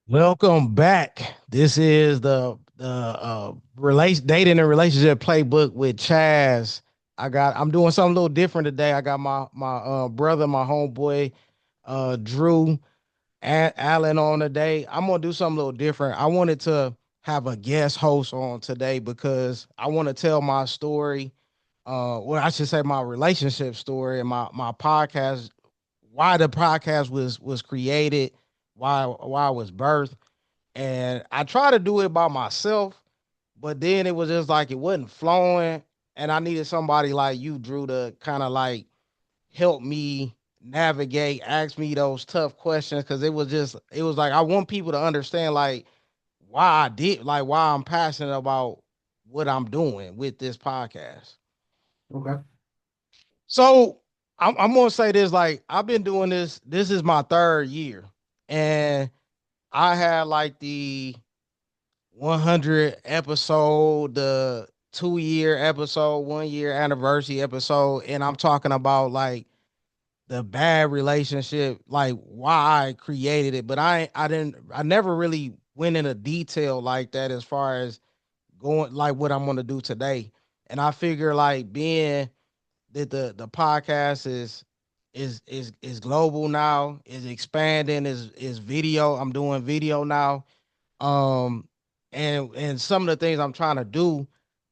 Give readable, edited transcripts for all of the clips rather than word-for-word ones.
Welcome back. This is the relation dating and relationship playbook with Chaz. I'm doing something a little different today. I got my brother, my homeboy, Drew and Allen on today. I'm gonna do something a little different. I wanted to have a guest host on today because I want to tell my story. Well, I should say my relationship story and my podcast, why the podcast was created, why it was birthed, and I tried to do it by myself, but then it was just like it wasn't flowing, and I needed somebody like you, Drew, to kind of like help me navigate, ask me those tough questions, because it was like I want people to understand like why I'm passionate about what I'm doing with this podcast. Okay. So I'm gonna say this: like I've been doing this. This is my third year, and I had like the 100 episode, the 2 year episode, 1 year anniversary episode, and I'm talking about like the bad relationship, like why I created it. But I never really went into detail like that as far as going like what I'm gonna do today. And I figure like being that the podcast is global now, is expanding, is video. I'm doing video now, um and some of the things I'm trying to do,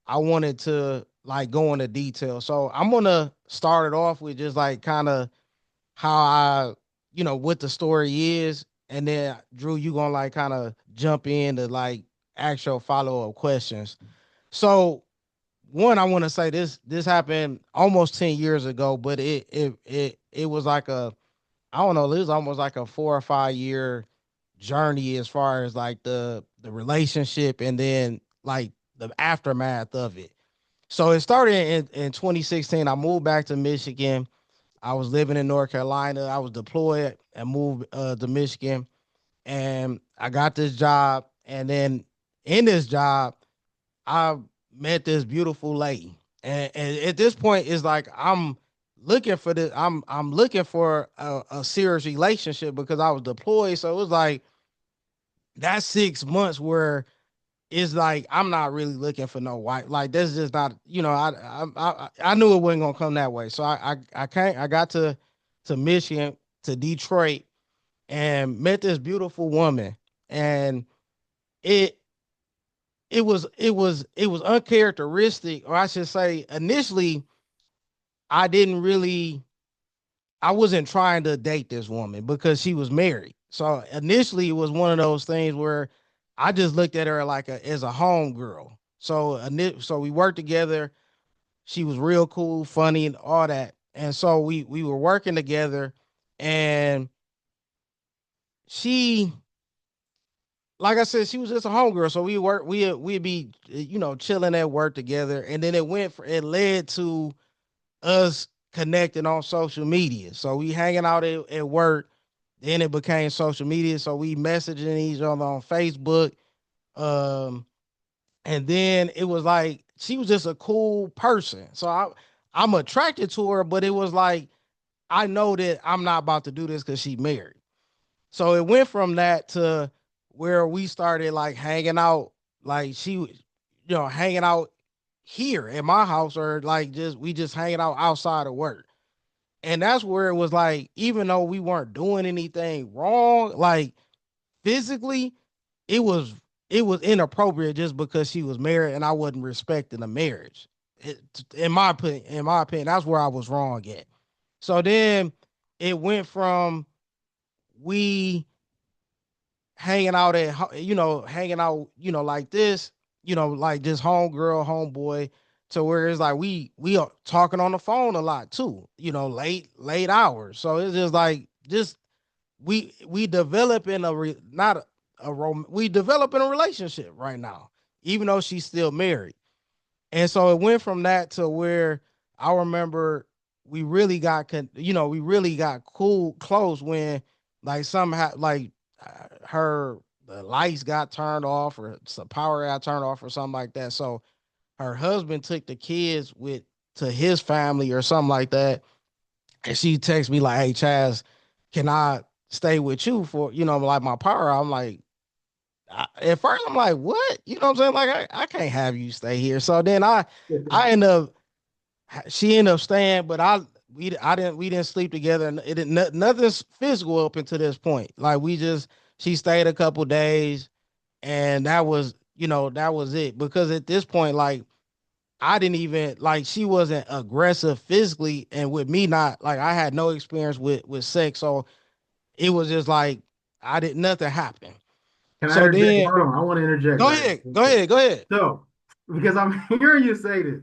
I wanted to like go into detail. So I'm gonna start it off with just like kind of how I, what the story is, and then Drew, you gonna like kind of jump in to like actual follow-up questions. So one, I want to say this happened almost 10 years ago, but it was like a, I don't know, it was almost like a 4 or 5 year journey as far as like the relationship and then like the aftermath of it. So it started in 2016. I moved back to Michigan. I was living in North Carolina. I was deployed and moved to Michigan, and I got this job. And then in this job, I met this beautiful lady. And at this point, it's like I'm looking for this. I'm looking for a serious relationship because I was deployed. So it was like that 6 months where it's like I'm not really looking for no wife. Like that's just not, I knew it wasn't gonna come that way. So I got to Michigan, to Detroit, and met this beautiful woman. And it it was uncharacteristic, or I should say initially I didn't really, I wasn't trying to date this woman because she was married. So initially it was one of those things where I just looked at her like as a home girl. So we worked together. She was real cool, funny, and all that. And so we were working together, and she, like I said, she was just a homegirl. So we'd be chilling at work together, and then it led to us connecting on social media. So we hanging out at work. Then it became social media. So we messaging each other on Facebook. Um, and then it was like she was just a cool person. So I'm attracted to her, but it was like I know that I'm not about to do this because she married. So it went from that to where we started like hanging out, like she was, hanging out here at my house, or like just hanging out outside of work. And that's where it was like, even though we weren't doing anything wrong, like physically, it was it was inappropriate just because she was married and I wasn't respecting the marriage. It, in my opinion, that's where I was wrong at. So then it went from we hanging out, like this, like just homegirl, homeboy, to where it's like we are talking on the phone a lot too, late hours. So it's just like just we develop in a not we develop in a relationship right now, even though she's still married. And so it went from that to where I remember we really got cool close when like somehow like her the lights got turned off or some power got turned off or something like that. So her husband took the kids with to his family or something like that. And she texted me like, "Hey Chaz, can I stay with you for like my power?" I'm like, at first I'm like, what? You know what I'm saying? Like, I can't have you stay here. So then I end up, she ended up staying, but we didn't sleep together, and it didn't, nothing's physical up until this point. Like we just, she stayed a couple days, and that was, that was it. Because at this point, like I didn't even like, she wasn't aggressive physically, and with me not like, I had no experience with sex, so it was just like I didn't, nothing happened. Can I So interject? then, Hold on. I want to interject go right ahead, now. go ahead, go ahead. So, because I'm hearing you say this,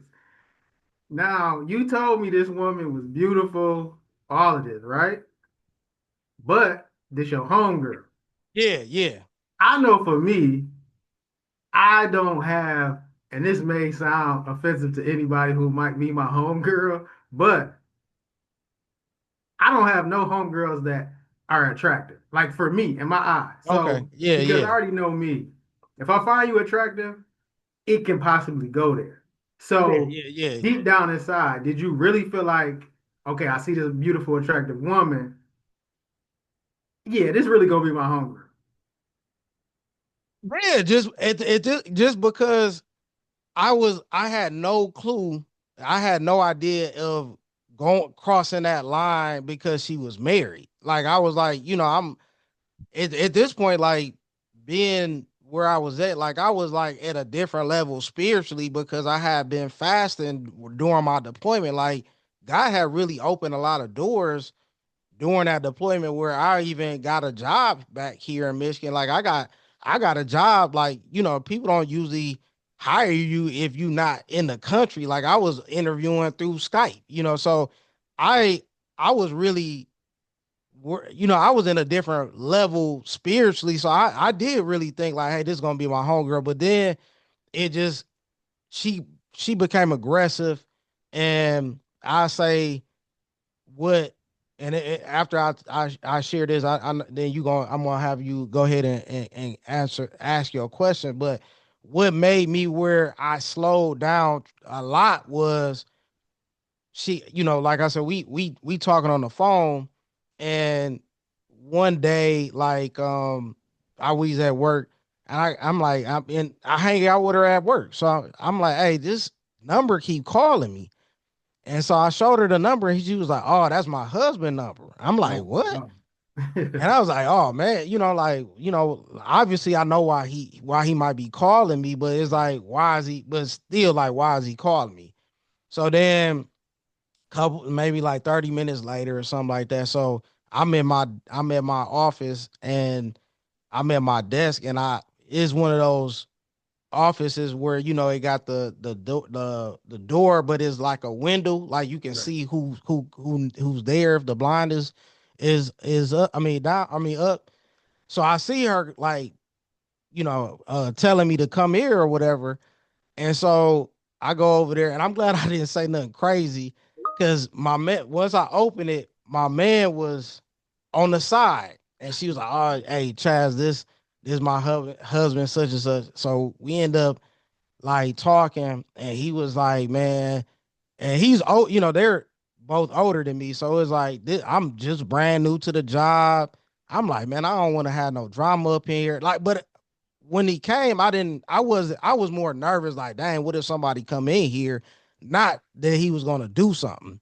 now you told me this woman was beautiful, all of this, right? But this your homegirl. Yeah, yeah. I know for me, I don't have, and this may sound offensive to anybody who might be my homegirl, but I don't have no homegirls that are attractive. Like for me, in my eyes. Okay. So Yeah, because I yeah. already know me, if I find you attractive, it can possibly go there. Yeah, So yeah, yeah. deep down inside, did you really feel like, okay, I see this beautiful, attractive woman. Yeah, this really gonna be my homegirl. Yeah, just because I had no clue. I had no idea of going crossing that line because she was married. Like I was like, I'm at this point, like being where I was at, like I was like at a different level spiritually because I had been fasting during my deployment. Like God had really opened a lot of doors during that deployment where I even got a job back here in Michigan. Like I got a job, like, people don't usually hire you if you're not in the country. Like I was interviewing through Skype, so I I was really I was in a different level spiritually. So I did really think like, hey, this is gonna be my homegirl. But then it just, she she became aggressive, and I say what, and after I share this, then I'm gonna have you go ahead and ask your question. But what made me where I slowed down a lot was she, like I said, we talking on the phone, and one day, like, I was at work, and I'm like, I hang out with her at work, so I'm like, hey, this number keep calling me. And so I showed her the number, and she was like, "Oh, that's my husband number." I'm like, Oh "What?" no. And I was like, "Oh man, like, obviously I know why he might be calling me, but it's like, why is he? But still, like, why is he calling me?" So then, couple maybe like 30 minutes later or something like that. So I'm at my office, and I'm at my desk, and I it's one of those offices where it got the door, but it's like a window, like you can Right. see who's there if the blind is up. I mean down. I mean up. So I see her, like, telling me to come here or whatever, and so I go over there, and I'm glad I didn't say nothing crazy, because my man, once I opened it, my man was on the side, and she was like, "Oh, hey, Chaz, this is my husband, such and such." So we end up like talking, and he was like, man, and he's old, they're both older than me, so it's like this, I'm just brand new to the job. I'm like, man, I don't want to have no drama up here, like. But when he came, I was more nervous, like, dang, what if somebody come in here, not that he was gonna do something.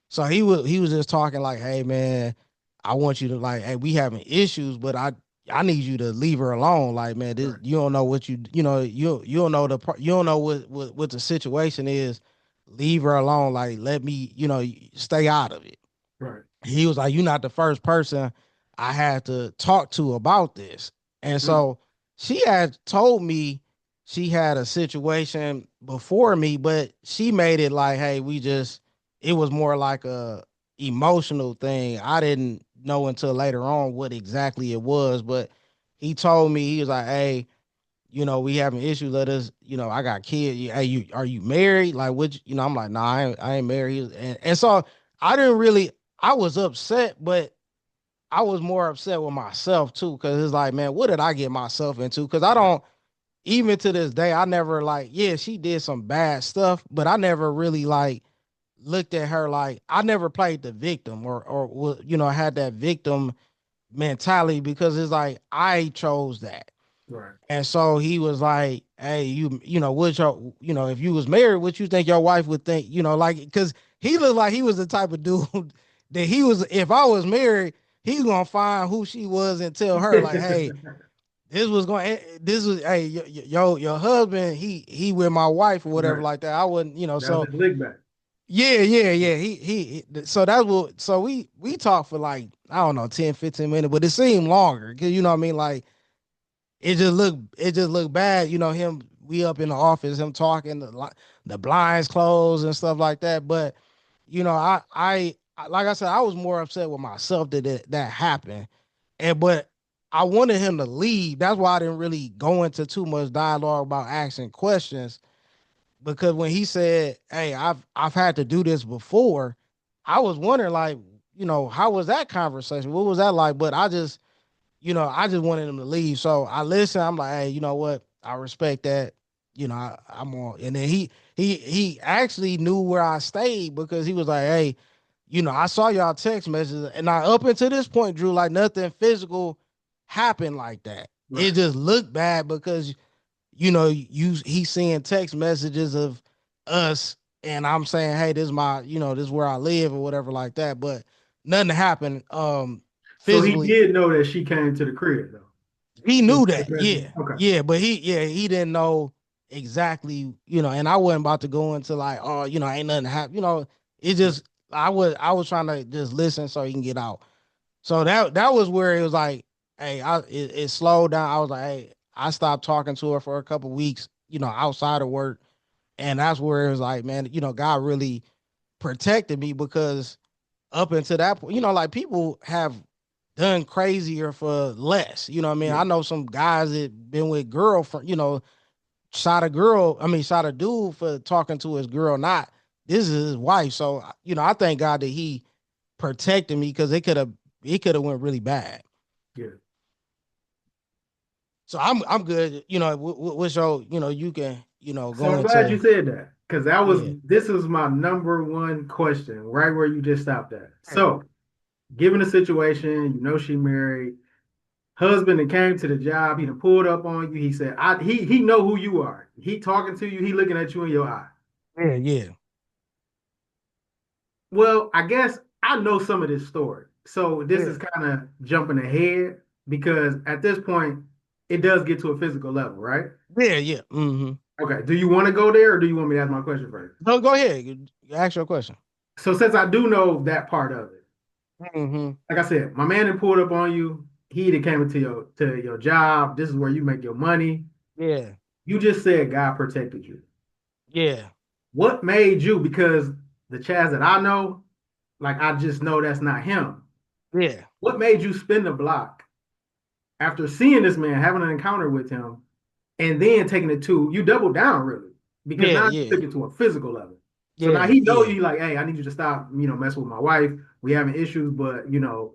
So he was just talking like, "Hey man, I want you to, like, hey, we having issues, but I need you to leave her alone. Like, man, this, Right. you don't know what you don't know you don't know what the situation is. Leave her alone. Like, let me, stay out of it." Right. He was like, "You're not the first person I had to talk to about this." And Mm. so she had told me she had a situation before me, but she made it like, hey, it was more like a emotional thing. I didn't know until later on what exactly it was, but he told me, he was like, hey, we having issues. Let us, I got kids. Hey, are you married? Like, what, I'm like, nah, I ain't married. And so I didn't really, I was upset, but I was more upset with myself too, because it's like, man, what did I get myself into? Because I Right. don't, even to this day, I never, like, yeah, she did some bad stuff, but I never really like looked at her like, I never played the victim, or had that victim mentality, because it's like I chose that. Right. And so he was like, "Hey, you know, what's your, you know, if you was married, what you think your wife would think, you know, like, because he looked like he was the type of dude that he was. If I was married, he's gonna find who she was and tell her, like, hey, this was, hey, your husband, he with my wife or whatever Right. like that. I wouldn't, you know, That was so his lick back. yeah. So that's what. So we talked for like I don't know 10, 15 minutes, but it seemed longer because you know what I mean, like it just looked bad. You know, him we up in the office, him talking, the blinds closed and stuff like that. But you know, like I said, I was more upset with myself that happened, and but I wanted him to leave. That's why I didn't really go into too much dialogue about asking questions because when he said, "Hey, I've had to do this before," I was wondering like, you know, how was that conversation? What was that like? But I just wanted him to leave. So I listened. I'm like, hey, you know what? I respect that. You know, I'm on. And then he actually knew where I stayed because he was like, hey, you know, I saw y'all text messages, and I up until this point, Drew, like nothing physical happened like that. It Right. just looked bad because you know he's seeing text messages of us, and I'm saying, hey, this is my, this is where I live or whatever like that. But nothing happened. So he Physically, did know that she came to the crib though. he In knew the that, bedroom. yeah, Okay. yeah, but he didn't know exactly, and I wasn't about to go into like, oh, ain't nothing happen, it Right. just I was trying to just listen so he can get out. So that was where it was like, hey, it slowed down. I was like, hey, I stopped talking to her for a couple weeks, outside of work, and that's where it was like, man, God really protected me because up until that point, like people have done crazier for less. You know what I mean? Yeah. I know some guys that been with girlfriend, shot a girl, shot a dude for talking to his girl, not this is his wife. So, I thank God that he protected me because it could have went really bad. Yeah. So I'm good. With your, you can, So go I'm glad you into, said that because yeah. this was my number one question, right where you just stopped at. So, given the situation, you know she married, husband that came to the job, he done pulled up on you. He said, he know who you are. He talking to you, he looking at you in your eye. Yeah, yeah. Well, I guess I know some of this story. So this Yeah. is kind of jumping ahead because at this point, it does get to a physical level, right? Yeah, yeah. Mm-hmm. Okay. Do you want to go there or do you want me to ask my question first? No, go ahead. Ask your question. So since I do know that part of it, Mm-hmm. like I said, my man that pulled up on you, he that came into your job. This is where you make your money. Yeah. You just said God protected you. Yeah. What made you? Because the Chaz that I know, like I just know that's not him. Yeah. What made you spin the block after seeing this man, having an encounter with him, and then taking it to you doubled down really because Yeah. now you Yeah. took it to a physical level. So now Yeah. he know Yeah. you like, hey, I need you to stop, messing with my wife. We having issues, but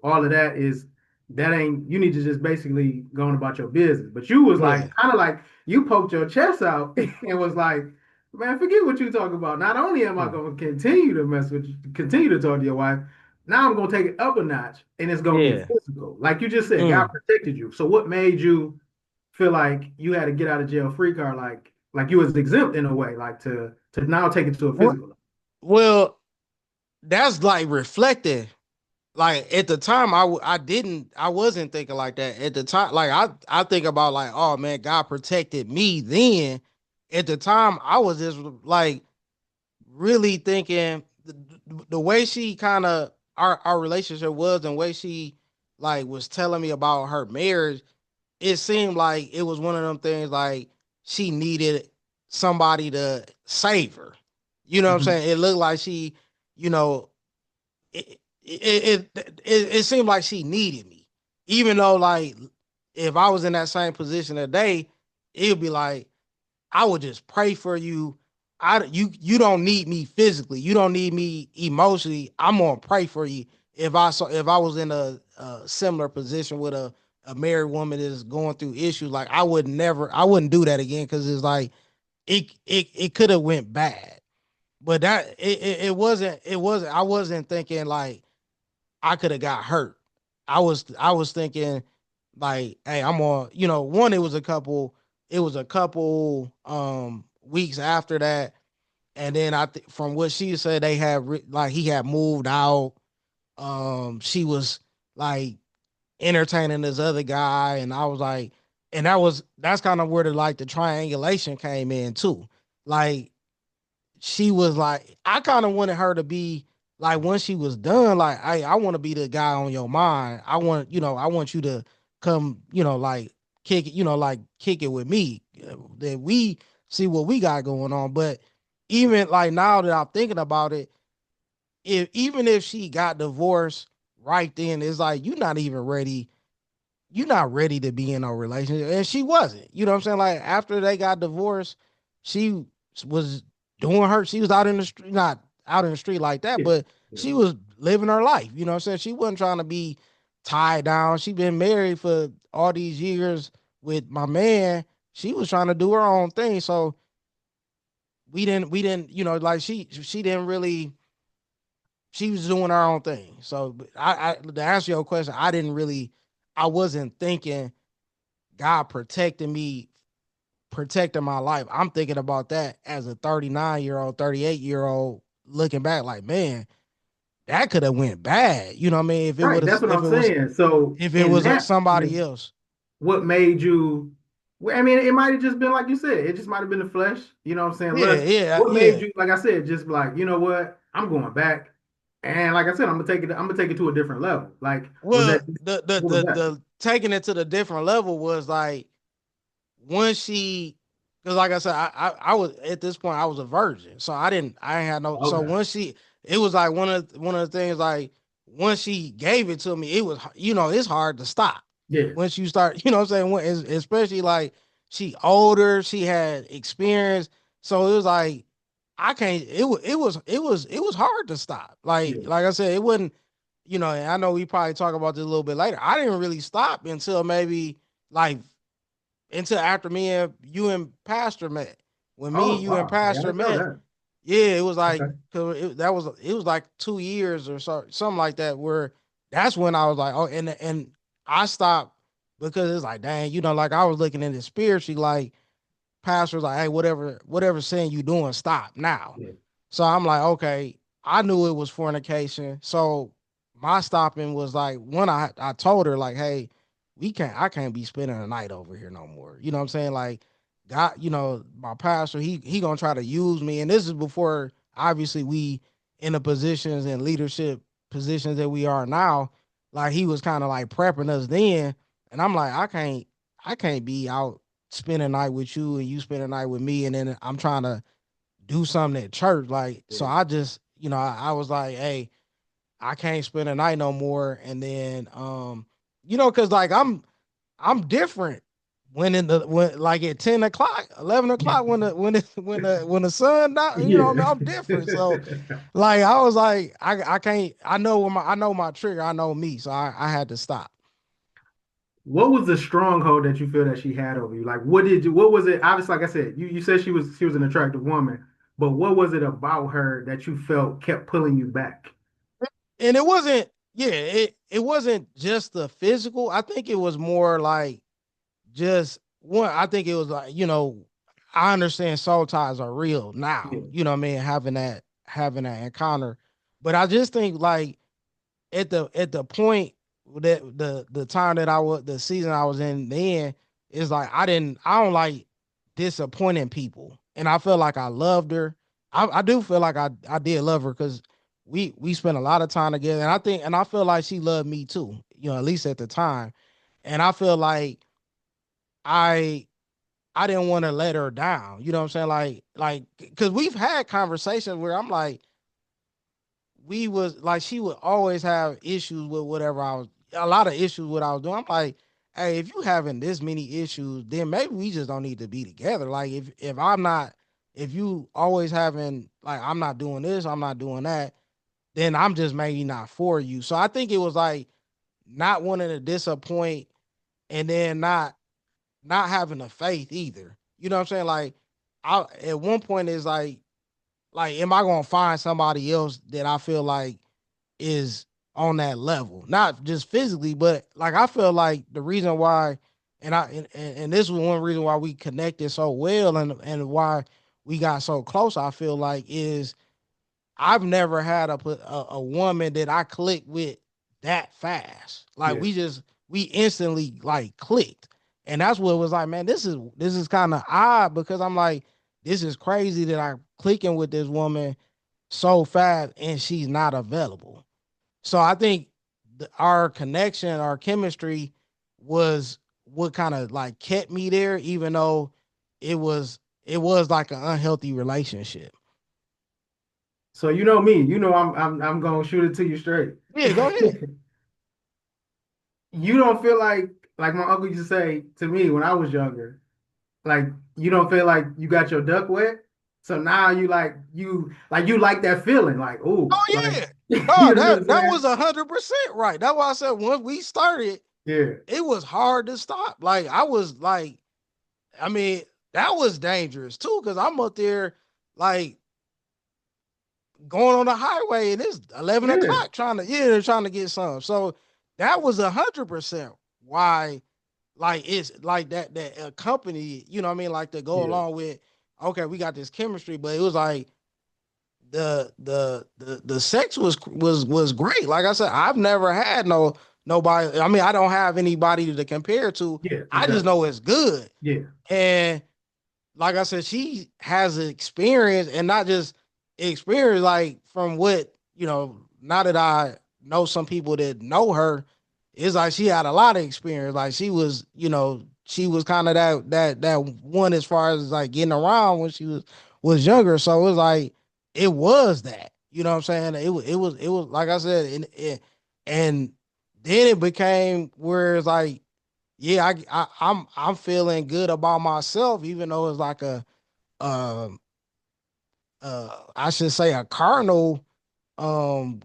all of that is that ain't you need to just basically go on about your business. But you was like Yeah. kind of like you poked your chest out and was like, man, forget what you talk about. Not only am I Yeah. gonna continue to mess with you, continue to talk to your wife, now I'm gonna take it up a notch and it's gonna get Yeah. physical. Like you just said, God Mm. protected you. So what made you feel like you had to get out of jail free card, like you was exempt in a way, like to now take it to a What? physical level. Well, that's like reflecting. Like at the time, I wasn't thinking like that. At the time, like I think about like, oh man, God protected me. Then at the time, I was just like really thinking the way she kind of our relationship was and way she like was telling me about her marriage. It seemed like it was one of them things like she needed somebody to save her. You know what I'm Mhm. saying? It looked like she, you know, it seemed like she needed me. Even though like if I was in that same position today, it would be like I would just pray for you. You don't need me physically. You don't need me emotionally. I'm gonna pray for you. If I was in a similar position with a married woman that's going through issues, like I wouldn't do that again because it's like it could have went bad. But it wasn't I wasn't thinking like I could have got hurt. I was thinking like, hey, I'm on, one, it was a couple weeks after that. And then from what she said, they had like he had moved out. She was like entertaining this other guy, and I was like, and that's kind of where the triangulation came in too. Like she was like, I kind of wanted her to be like when she was done, like, I want to be the guy on your mind. I want you to come, like kick it, like kick it with me. That we see what we got going on. But even like now that I'm thinking about it, if even if she got divorced right then, it's like you're not ready to be in a relationship. And she wasn't. You know what I'm saying? Like after they got divorced, she was she was out in the street, not out in the street like that, Yeah. but Yeah. she was living her life. You know what I'm saying? She wasn't trying to be tied down. She been married for all these years with my man. She was trying to do her own thing. So we didn't, like she didn't really, she was doing her own thing. So I to answer your question, I wasn't thinking God protecting me, protecting my life. I'm thinking about that as a 39-year-old, 38-year-old looking back, like, man, that could have went bad. You know what I mean? Right. That's what I'm saying. So If it in was that somebody sense, else. what made you, well, I mean, it might have just been like you said, it just might have been the flesh, you know what I'm saying? Yeah, Lust. yeah, What made yeah. you, like I said, just like, you know what, I'm going back. And like I said, I'm gonna take it to a different level. Like, was Well, that what was that? the taking it to the different level was like once she, because like I said, I was at this point I was a virgin, so I ain't had no. So Okay. once she, it was like one of the things like once she gave it to me, it was, it's hard to stop Yeah. once you start. You know what I'm saying? Especially like she older, she had experience, so it was like I can't. It was hard to stop. Yeah. Like I said, it wasn't. And I know we probably talk about this a little bit later. I didn't really stop until maybe like until after me and you and Pastor met. When me and Oh you and wow. Yeah, I Pastor didn't know met, that. yeah, it was like Okay. cause it was like 2 years or so, something like that. Where that's when I was like, oh, and I stopped because it's like, dang, like I was looking at it spiritually, like Pastor's like, hey, whatever sin you doing, stop now. Yeah. So I'm like, okay, I knew it was fornication. So my stopping was like when I told her like, hey, I can't be spending the night over here no more. You know what I'm saying? Like God, my pastor, he gonna try to use me. And this is before obviously we in the positions and leadership positions that we are now. Like he was kind of like prepping us then. And I'm like, I can't be out spending the night with you and you spend the night with me, and then I'm trying to do something at church. Like, so Yeah. I just, I was like, hey, I can't spend the night no more. And then, cause like I'm different when like at 10 o'clock, 11 o'clock when the sun not, Yeah. I'm different. So like I was like, I can't, I know my trigger, I know me. So I had to stop. What was the stronghold that you feel that she had over you? Like, what was it? Obviously, like I said, you said she was an attractive woman, but what was it about her that you felt kept pulling you back? And it wasn't, yeah, it wasn't just the physical. I think it was more like just one. I think it was like, I understand soul ties are real now. Yeah. You know what I mean? Having that encounter. But I just think like at the point that the time that the season I was in then is like I don't like disappointing people. And I felt like I loved her. I do feel like I did love her because we spent a lot of time together. And I feel like she loved me too, at least at the time. And I feel like I I didn't want to let her down. You know what I'm saying? Like because we've had conversations where I'm like, we was like she would always have issues with whatever I was, a lot of issues with what I was doing. I'm like, hey, if you having this many issues, then maybe we just don't need to be together. Like if I'm not, if you always having like I'm not doing this, I'm not doing that, then I'm just maybe not for you. So I think it was like not wanting to disappoint, and then not having the faith either. You know what I'm saying? Like I at one point it's like am I gonna find somebody else that I feel like is on that level, not just physically, but like I feel like the reason why, and this was one reason why we connected so well, and why we got so close. I feel like is I've never had a woman that I clicked with that fast. Like Yeah. we instantly like clicked, and that's what it was like. Man, this is kind of odd because I'm like, this is crazy that I'm clicking with this woman so fast and she's not available. So I think our connection, our chemistry was what kind of like kept me there, even though it was like an unhealthy relationship. So you know me, you know I'm gonna shoot it to you straight. Yeah, go ahead. You don't feel like my uncle used to say to me when I was younger, like you don't feel like you got your duck wet. So now you like that feeling, like, oh, Oh like yeah. No, you know what I'm that saying? was 100% right. That's why I said once we started, Yeah, it was hard to stop. Like I was like, I mean, that was dangerous too, because I'm up there like going on the highway and it's 11 yeah, o'clock trying to get some. So that was 100% why like it's like that company, you know what I mean? Like to go yeah. along with, okay, we got this chemistry, but it was like the sex was great. Like I said, I've never had nobody. I mean, I don't have anybody to compare to. Yeah, I just exactly. know it's good. Yeah, And like I said, she has experience and not just experience, like from what, now that I know some people that know her, it's like she had a lot of experience. Like she was kind of that one as far as like getting around when she was younger. So it was like it was that. You know what I'm saying? It was like I said, and then it became where it's like, yeah, I'm feeling good about myself, even though it's like um I should say a carnal um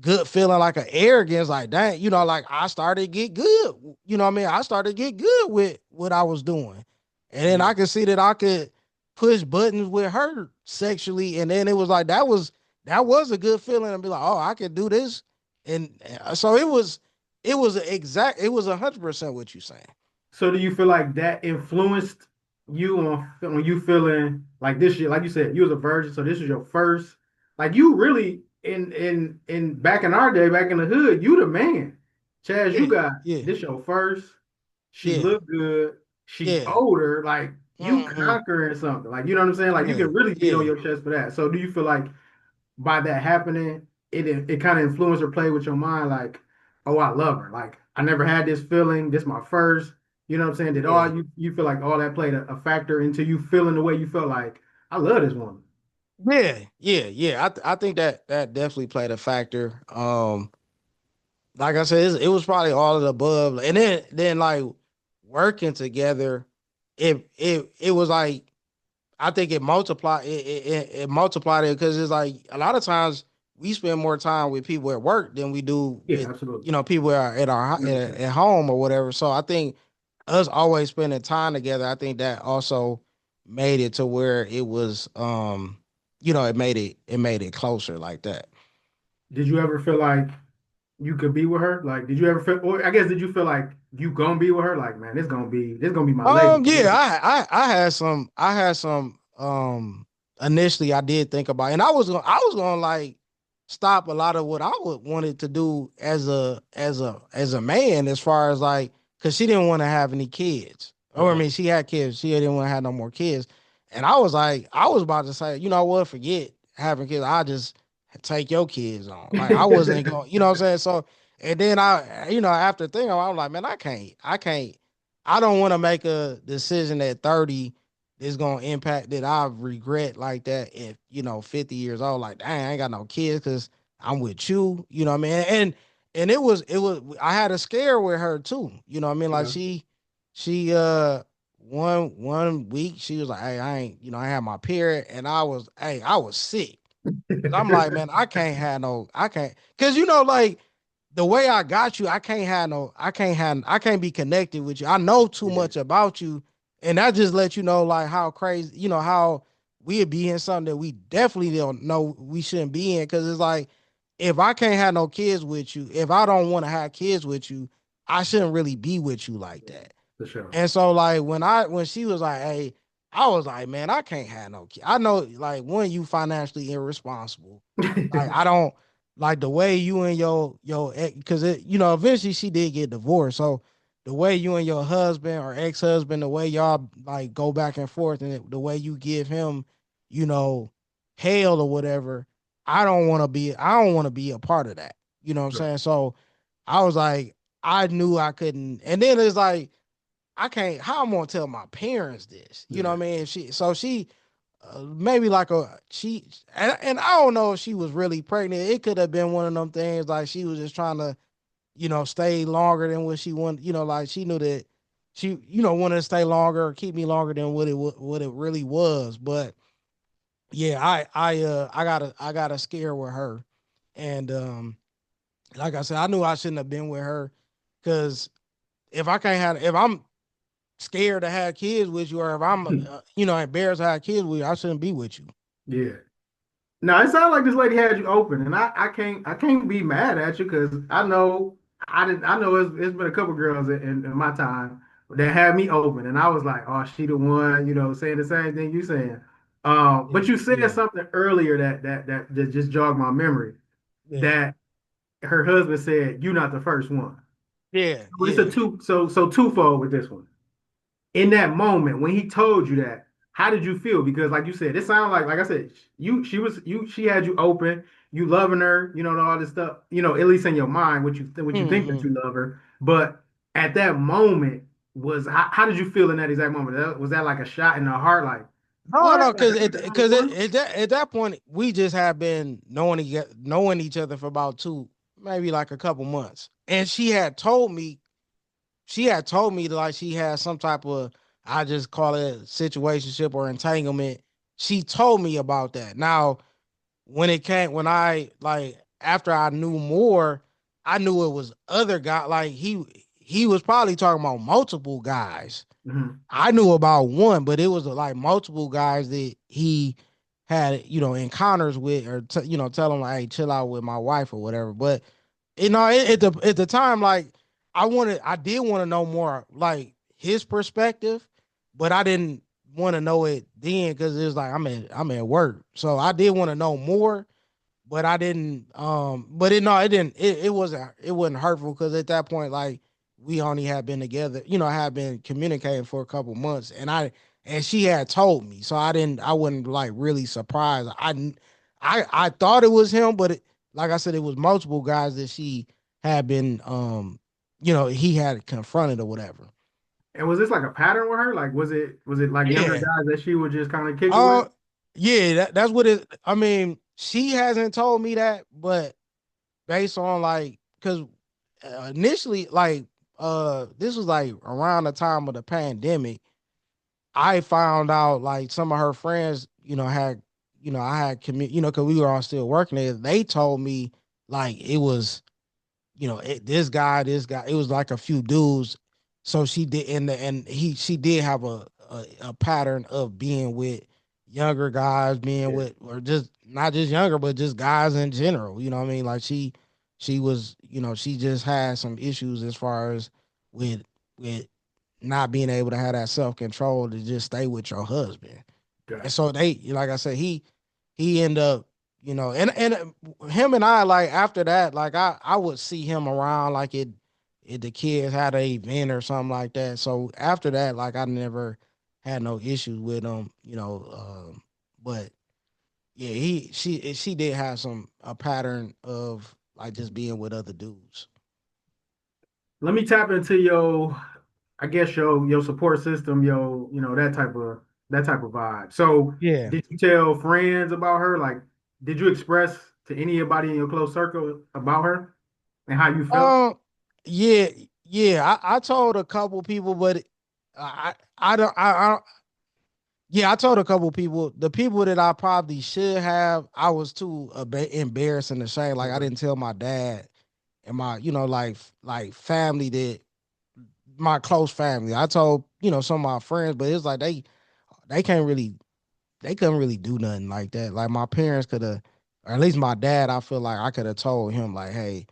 good feeling, like an arrogance, like dang, like I started to get good. You know what I mean? I started to get good with what I was doing. And then yeah. I could see that I could push buttons with her sexually. And then it was like that was a good feeling and be like, oh, I could do this. And so it was 100% what you saying. So do you feel like that influenced you on when you feeling like this year, like you said, you was a virgin, so this was your first, like you really in back in our day, back in the hood, you the man. Chaz, you Yeah, got yeah, this your first. She yeah, looked good. She yeah. older, like you Hmm. conquering something. Like you know what I'm saying? Like you Yeah, can really beat on yeah. your chest for that. So do you feel like by that happening, it kind of influenced or played with your mind, like, oh, I love her. Like I never had this feeling. This my first. You know what I'm saying? Did Yeah. all you feel like all that played a factor into you feeling the way you felt like I love this woman. Yeah, yeah, yeah. I think that definitely played a factor. Like I said, it was probably all of the above, and then like working together, it was like I think it multiplied it because it's like a lot of times we spend more time with people at work than we do Yeah, with absolutely. people at our Understand. at home or whatever. So I think us always spending time together, I think that also made it to where it was it made it closer like that. Did you ever feel like you could be with her? Like, did you ever feel, or I guess, did you feel like you gonna be with her? Like, man, this gonna be my lady. Yeah, I had some initially I did think about, and I was gonna like stop a lot of what I would wanted to do as a man, as far as like, because she didn't want to have any kids. Or I Okay. mean, she had kids, she didn't want to have no more kids. And I was like, I was about to say, you know what, forget having kids. I just take your kids on. Like I wasn't going, you know what I'm saying? So and then after thinking, I was like, man, I can't. I don't want to make a decision at 30 that's gonna impact that I regret like that at 50 years old. Like, dang, I ain't got no kids because I'm with you. You know what I mean? And it was I had a scare with her too. You know what I mean? Like Okay. she one week she was like, hey, I ain't, I had my period and I was sick. Cause I'm like, man, I can't, cause like the way I got you, I can't be connected with you. I know too Yeah. much about you, and that just lets you know like how crazy, how we'd be in something that we definitely don't know we shouldn't be in. Cause it's like if I can't have no kids with you, if I don't want to have kids with you, I shouldn't really be with you like that. For sure. And so like when she was like, hey, I was like, man, I can't have no kid. I know like when you financially irresponsible. Like I don't like the way you and your because it eventually she did get divorced. So the way you and your husband or ex-husband, the way y'all like go back and forth and the way you give him, you know, hell or whatever, I don't want to be a part of that. You know what I'm Right. saying? So I was like, I knew I couldn't. And then it's like I can't. How I'm gonna tell my parents this? You know what Yeah. I mean? She maybe like and I don't know if she was really pregnant. It could have been one of them things like she was just trying to stay longer than what she wanted. Like she knew that she wanted to stay longer or keep me longer than what it really was. But yeah, I got a scare with her, and like I said, I knew I shouldn't have been with her because if I'm scared to have kids with you, or if I'm, embarrassed to have kids with you, I shouldn't be with you. Yeah. Now it sounds like this lady had you open, and I can't be mad at you because I know it's been a couple girls in my time that had me open, and I was like, oh, she the one, saying the same thing you saying. Yeah, But you said yeah, something earlier that just jogged my memory yeah, that her husband said you not the first one. yeah, So it's a yeah. twofold with this one. In that moment when he told you that, how did you feel? Because like you said, it sounded like I said, she had you open, you loving her, all this stuff, at least in your mind, what you think that Hmm. you love her. But at that moment, how did you feel in that exact moment? Was that like a shot in the heart? Like, No, what? no, Like, because am I the only one? at that point we just have been knowing each other for about maybe like a couple months, and she had told me that like she had some type of, I just call it situationship or entanglement. She told me about that. Now when I like after I knew more, I knew it was other guy. Like he was probably talking about multiple guys. Mhm. I knew about one, but it was like multiple guys that he had, encounters with, or tell him like, hey, chill out with my wife or whatever. But at the time, like I did want to know more, like his perspective, but I didn't want to know it then because it was like I'm at work, so I did want to know more, but I didn't. But it didn't. It wasn't hurtful because at that point, like we only had been together. I had been communicating for a couple months, and she had told me, so I didn't. I wasn't like really surprised. I thought it was him, but like I said, it was multiple guys that she had been. He had confronted or whatever. And was this like a pattern with her? Like, was it like younger Yeah. guys that she would just kind of kick it with? Uh, yeah. That's what it. I mean, she hasn't told me that, but based on like because initially like this was like around the time of the pandemic. I found out like some of her friends had I had because we were all still working there. They told me like it was this guy, it was like a few dudes. So she did, she did have a pattern of being with younger guys, being Yeah, with, or just not just younger, but just guys in general. You know what I mean? Like she was, she just had some issues as far as with with not being able to have that self control to just stay with your husband. And gotcha. so like I said, he ended up, and him and I, like after that, like I would see him around like the kids had an event or something like that. So after that, like I never had no issues with him, but yeah, she did have a pattern of like just being with other dudes. Let me tap into I guess your support system, that type of vibe. So, Yeah. did you tell friends about her? Like, did you express to anybody in your close circle about her and how you felt? Um, yeah, yeah. I told a couple people, but I don't I don't yeah, I told a couple people. The people that I probably should have, I was too embarrassed and ashamed. Like I Okay. didn't tell my dad and my, like family, that my close family. I told, some of my friends, but it's like they can't really they couldn't really do nothing like that. Like my parents could have, or at least my dad, I feel like I could have told him like, hey,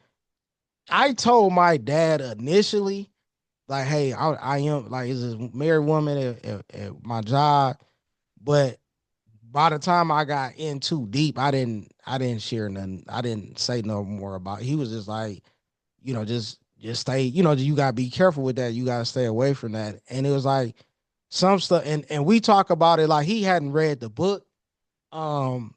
I told my dad initially, like, hey, I am like, is this married woman at my job, but by the time I got in too deep, I didn't share nothing. I didn't say no more about it. He was just like, just stay, you gotta be careful with that. You gotta stay away from that. And it was like some stuff, and we talk about it like he hadn't read the book. Um,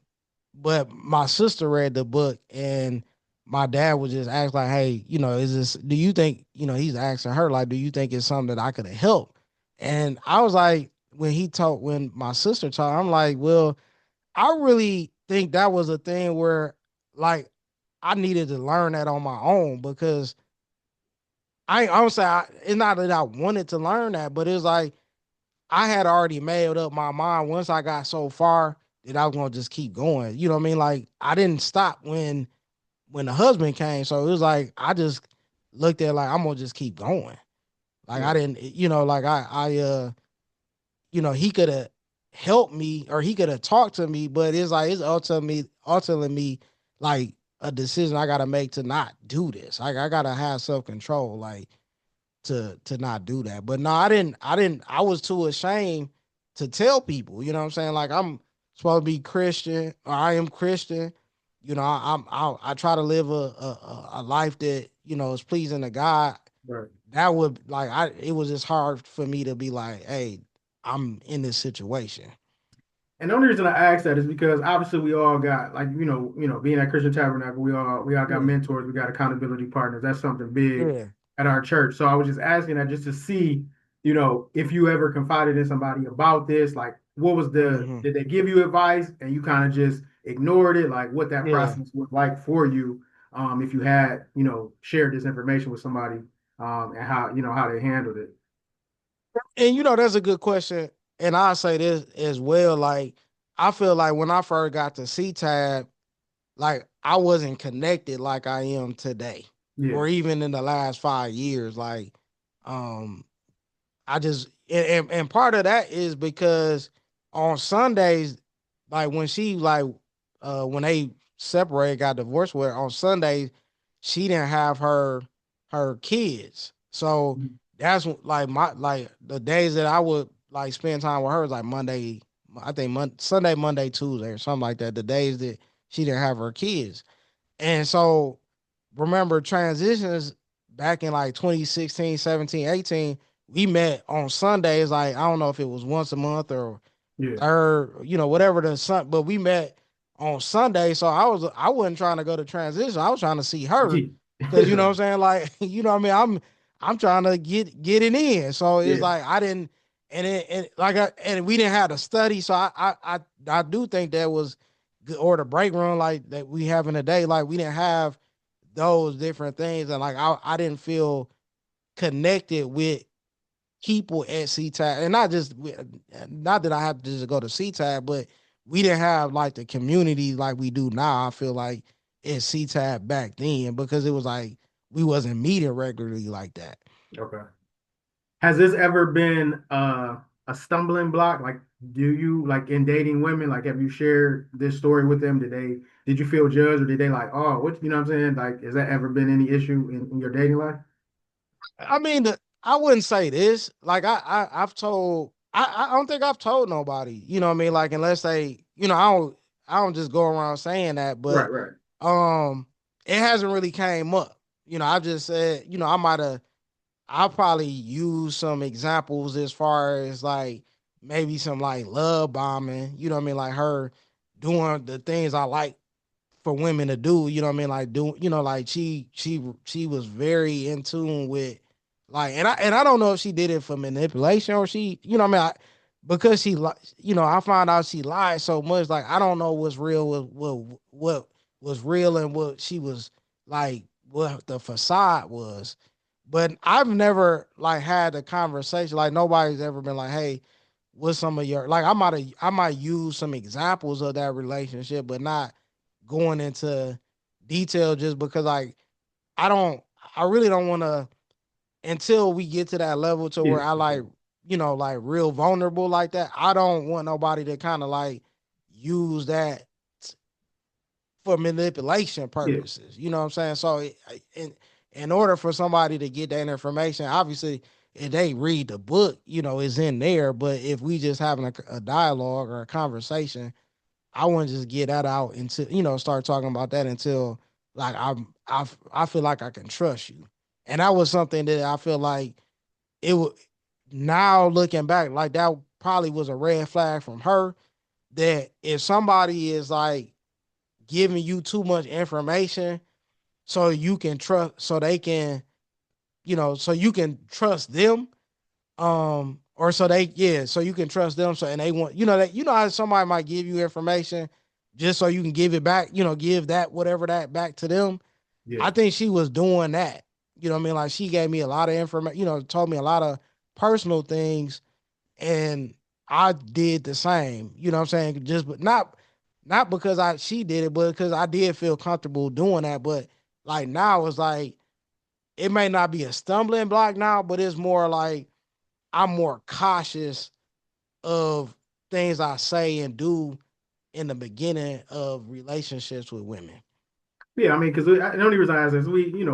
but my sister read the book, and my dad was just asked like, hey, is this, do you think, he's asking her like, do you think it's something that I could have helped? And I was like, when my sister talked, I'm like, well, I really think that was a thing where like I needed to learn that on my own, because I don't say it's not that I wanted to learn that, but it's like I had already made up my mind once I got so far that I was gonna just keep going. You know what I mean? Like I didn't stop when the husband came. So it was like I just looked at like I'm gonna just keep going. Like I Yeah. didn't, like he could have helped me or he could have talked to me, but it's like it's ultimately like a decision I gotta make to not do this. Like I gotta have self control, like to not do that. But no, I didn't I was too ashamed to tell people, you know what I'm saying? Like I'm supposed to be Christian, or I am Christian. I try to live a life that, is pleasing to God. Right. That would like I it was just hard for me to be like, hey, I'm in this situation. And the only reason I ask that is because obviously we all got like being at Christian Tabernacle, we all got Yeah. mentors, we got accountability partners. That's something big Yeah. at our church. So I was just asking that just to see, if you ever confided in somebody about this, like what was Hmm. did they give you advice and you kind of just ignored it, like what that Yeah. process was like for you, if you had, shared this information with somebody, and how they handled it. And that's a good question. And I'll say this as well. Like, I feel like when I first got to C-Tab, like I wasn't connected like I am today, Yeah. or even in the last 5 years. Like, um, I just and part of that is because on Sundays, like when she like when they separated, got divorced with her, on Sundays, she didn't have her kids. So that's like like the days that I would like spend time with her was like Monday, I think Sunday, Monday, Tuesday, or something like that. The days that she didn't have her kids. And so remember transitions back in like 2016, 17, 18, we met on Sundays. Like, I don't know if it was once a month or Yeah. third, whatever the sun, but we met on Sunday. So I wasn't trying to go to transition. I was trying to see her, because you know what I'm saying? Like, what I mean? I'm trying to get it in. So it's Yeah. like I didn't, and we didn't have to study. So I do think that was good, or the break room like that we have in a day. Like we didn't have those different things, and like I didn't feel connected with people at CTAB, and not that I have to just go to CTAB, but we didn't have like the community like we do now. I feel like at CTAB back then, because it was like we wasn't meeting regularly like that. Okay. Has this ever been a stumbling block? Like, do you like in dating women? Like, have you shared this story with them? Did you feel judged, or did they like, oh, what, you know what I'm saying? Like, has that ever been any issue in your dating life? I mean, I wouldn't say this. Like I've told. I don't think I've told nobody. You know what I mean? Like unless they, I don't just go around saying that. But Right, right. um, it hasn't really came up. I've just said, I'll probably use some examples as far as like maybe some like love bombing. You know what I mean? Like her doing the things I like for women to do, you know what I mean? Like do like she was very in tune with like, and I don't know if she did it for manipulation, or she, what I mean, because she like, I found out she lied so much. Like I don't know what's real, what was real, and what she was like, what the facade was. But I've never like had a conversation, like nobody's ever been like, hey, what's some of your, like I might use some examples of that relationship, but not going into detail, just because like I don't I really don't want to, until we get to that level to Yeah, where I for like, sure. like real vulnerable like that. I don't want nobody to kind of like use that for manipulation Yeah. purposes. You know what I'm saying? So in order for somebody to get that information, obviously if they read the book, it's in there. But if we just having a dialogue or a conversation, I wouldn't just get that out until start talking about that until like I feel like I can trust you. And that was something that I feel like it would now looking back, like that probably was a red flag from her, that if somebody is like giving you too much information so you can trust so they can, so you can trust them, or so they so you can trust them, so and they want, that how somebody might give you information just so you can give it back, give that whatever that back to them. Yeah. I think she was doing that. You know what I mean? Like she gave me a lot of information, told me a lot of personal things, and I did the same. You know what I'm saying? Just but not because she did it, but because I did feel comfortable doing that. But like now it's like it may not be a stumbling block now, but it's more like I'm more cautious of things I say and do in the beginning of relationships with women. Yeah, I mean, because the only reason I ask is we in a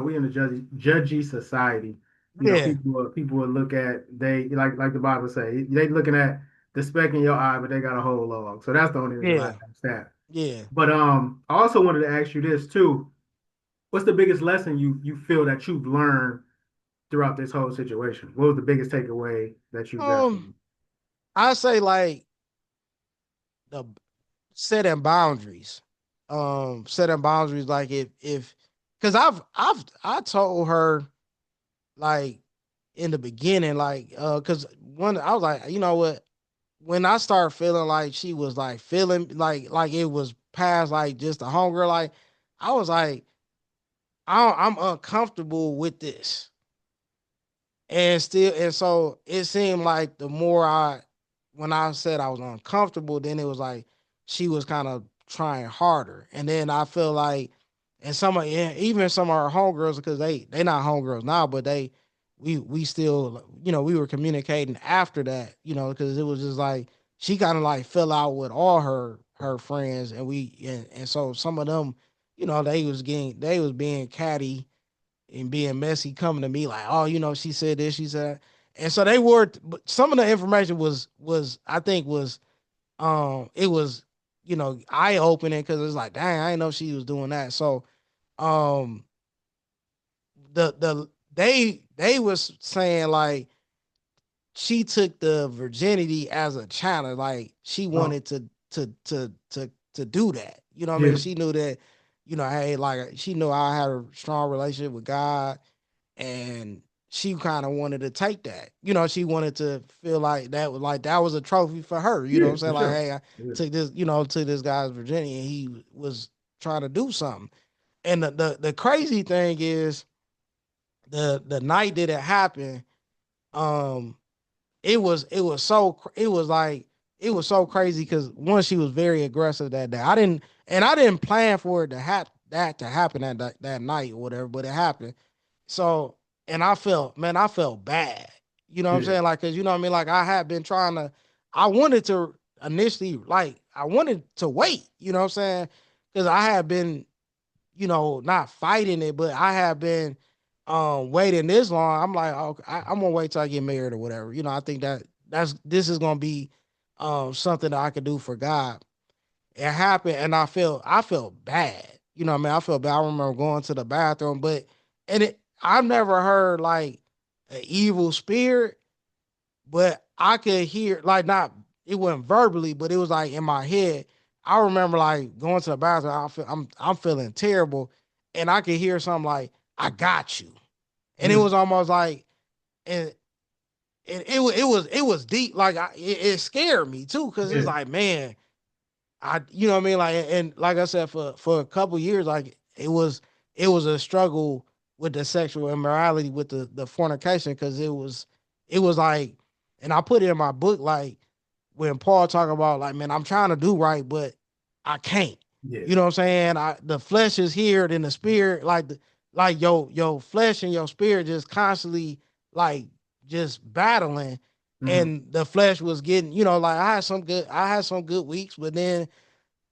judgy society. Yeah, People will look at they like the Bible say they looking at the speck in your eye, but they got a whole log. So that's the only reason I yeah, ask that. yeah. But I also wanted to ask you this too. What's the biggest lesson you feel that you've learned throughout this whole situation? What was the biggest takeaway that you got from Um, I say like the setting boundaries. Setting boundaries like if because I told her like in the beginning, like because one I was like, you know what, when I started feeling like she was like feeling like it was past like just a hunger, like I was like, I'm uncomfortable with this. And so it seemed like the more when I said I was uncomfortable, then it was like she was kind of trying harder. And then I feel like, and even some of her homegirls, because they not homegirls now, but we still, we were communicating after that, because it was just like she kind of like fell out with all her friends, and so some of them, they was being catty and being messy, coming to me like, oh, she said this, she said, and so they were. But some of the information was I think was it was eye opening, because it's like, dang, I didn't know she was doing that. So um they was saying like she took the virginity as a challenge, like she oh wanted to do that. You know what I mean? yeah She knew that, hey, like she knew I had a strong relationship with God, and she kind of wanted to take that. She wanted to feel like that was a trophy for her. You know what yeah I'm for saying? Like, sure hey, I yeah took this guy's virginity, and he was trying to do something. And the crazy thing is the night that it happened, um, it was like it was so crazy because one, she was very aggressive that day. I didn't plan for it to that to happen that night or whatever, but it happened. So, and I felt bad. You know what I'm yeah saying? Like, cause you know what I mean? Like I had been I wanted to initially, like, I wanted to wait, you know what I'm saying? Cause I had been, not fighting it, but I have been waiting this long. I'm like, oh, I'm gonna wait till I get married or whatever. I think this is gonna be something that I could do for God. It happened, and I felt bad. You know what I mean? I felt bad. I remember going to the bathroom, I've never heard like an evil spirit, but I could hear like not it wasn't verbally, but it was like in my head. I remember like going to the bathroom. I'm feeling terrible, and I could hear something like "I got you," and it mm, was almost like and. It was deep, like it scared me too, because it's yeah like, man, you know what I mean, like, and like I said, for a couple years, like it was a struggle with the sexual immorality, with the fornication, because it was like, and I put it in my book, like when Paul talk about like, man, I'm trying to do right, but I can't. yeah You know what I'm saying? The flesh is here, then the spirit, like your flesh and your spirit just constantly like just battling, hmm and the flesh was getting, like I had some good weeks, but then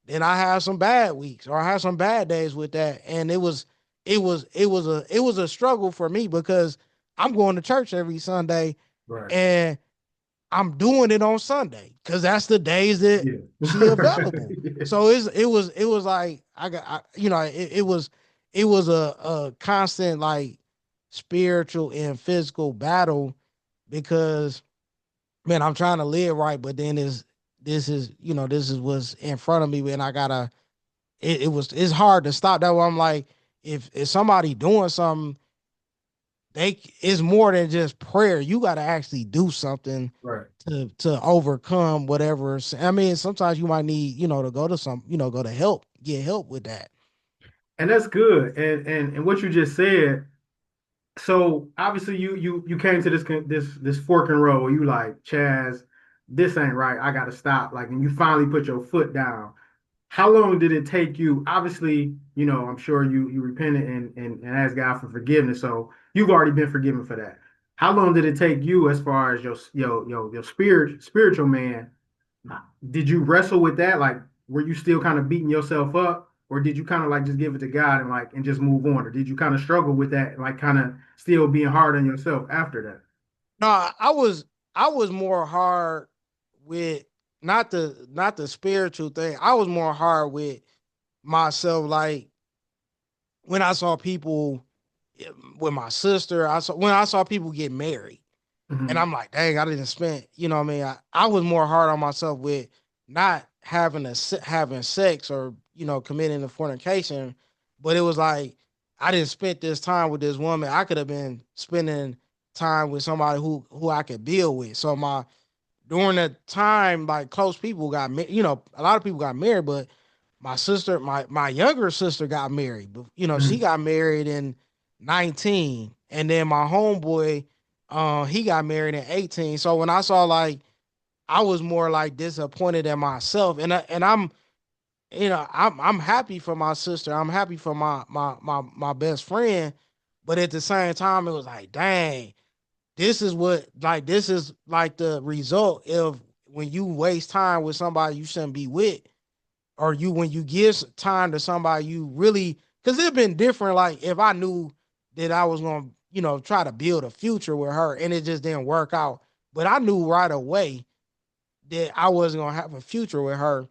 Then I have some bad weeks or I have some bad days with that. And it was a struggle for me because I'm going to church every Sunday Right. and I'm doing it on Sunday because that's the days that Yeah. she available. Yeah. So it was like you know it was a constant like spiritual and physical battle because man I'm trying to live right, but then this is you know this is what's in front of me and I gotta it's hard to stop. That why I'm like if somebody doing something they it's more than just prayer. You got to actually do something Right. to overcome whatever. I mean, sometimes you might need to go to some go to help, get help with that. And that's good. And what you just said, so obviously you came to this fork and road where you like, Chaz, this ain't right. I gotta stop. Like, and you finally put your foot down. How long did it take you? Obviously, I'm sure you repented and asked God for forgiveness. So you've already been forgiven for that. How long did it take you as far as your spiritual man? Did you wrestle with that? Like, were you still kind of beating yourself up, or did you kind of like just give it to God and like and just move on, or did you kind of struggle with that, and like kind of still being hard on yourself after that? No, I was more hard with not the spiritual thing. I was more hard with myself. Like when I saw people with my sister, I saw when I saw people get married. And Hmm. I'm like, dang, I didn't spend, you know what I mean? I was more hard on myself with not having sex or, committing the fornication, but it was like I didn't spend this time with this woman. I could have been spending time with somebody who I could build with. So my during that time, like close people got a lot of people got married, but my sister, my younger sister got married. But she Hmm. got married in 19. And then my homeboy, he got married in 18. So when I saw like I was more like disappointed in myself. And I'm happy for my sister. I'm happy for my best friend. But at the same time, it was like, dang, this is like the result of when you waste time with somebody you shouldn't be with, or you when you give time to somebody you really because it'd been different. Like if I knew that I was gonna, try to build a future with her and it just didn't work out. But I knew right away that I wasn't gonna have a future with her.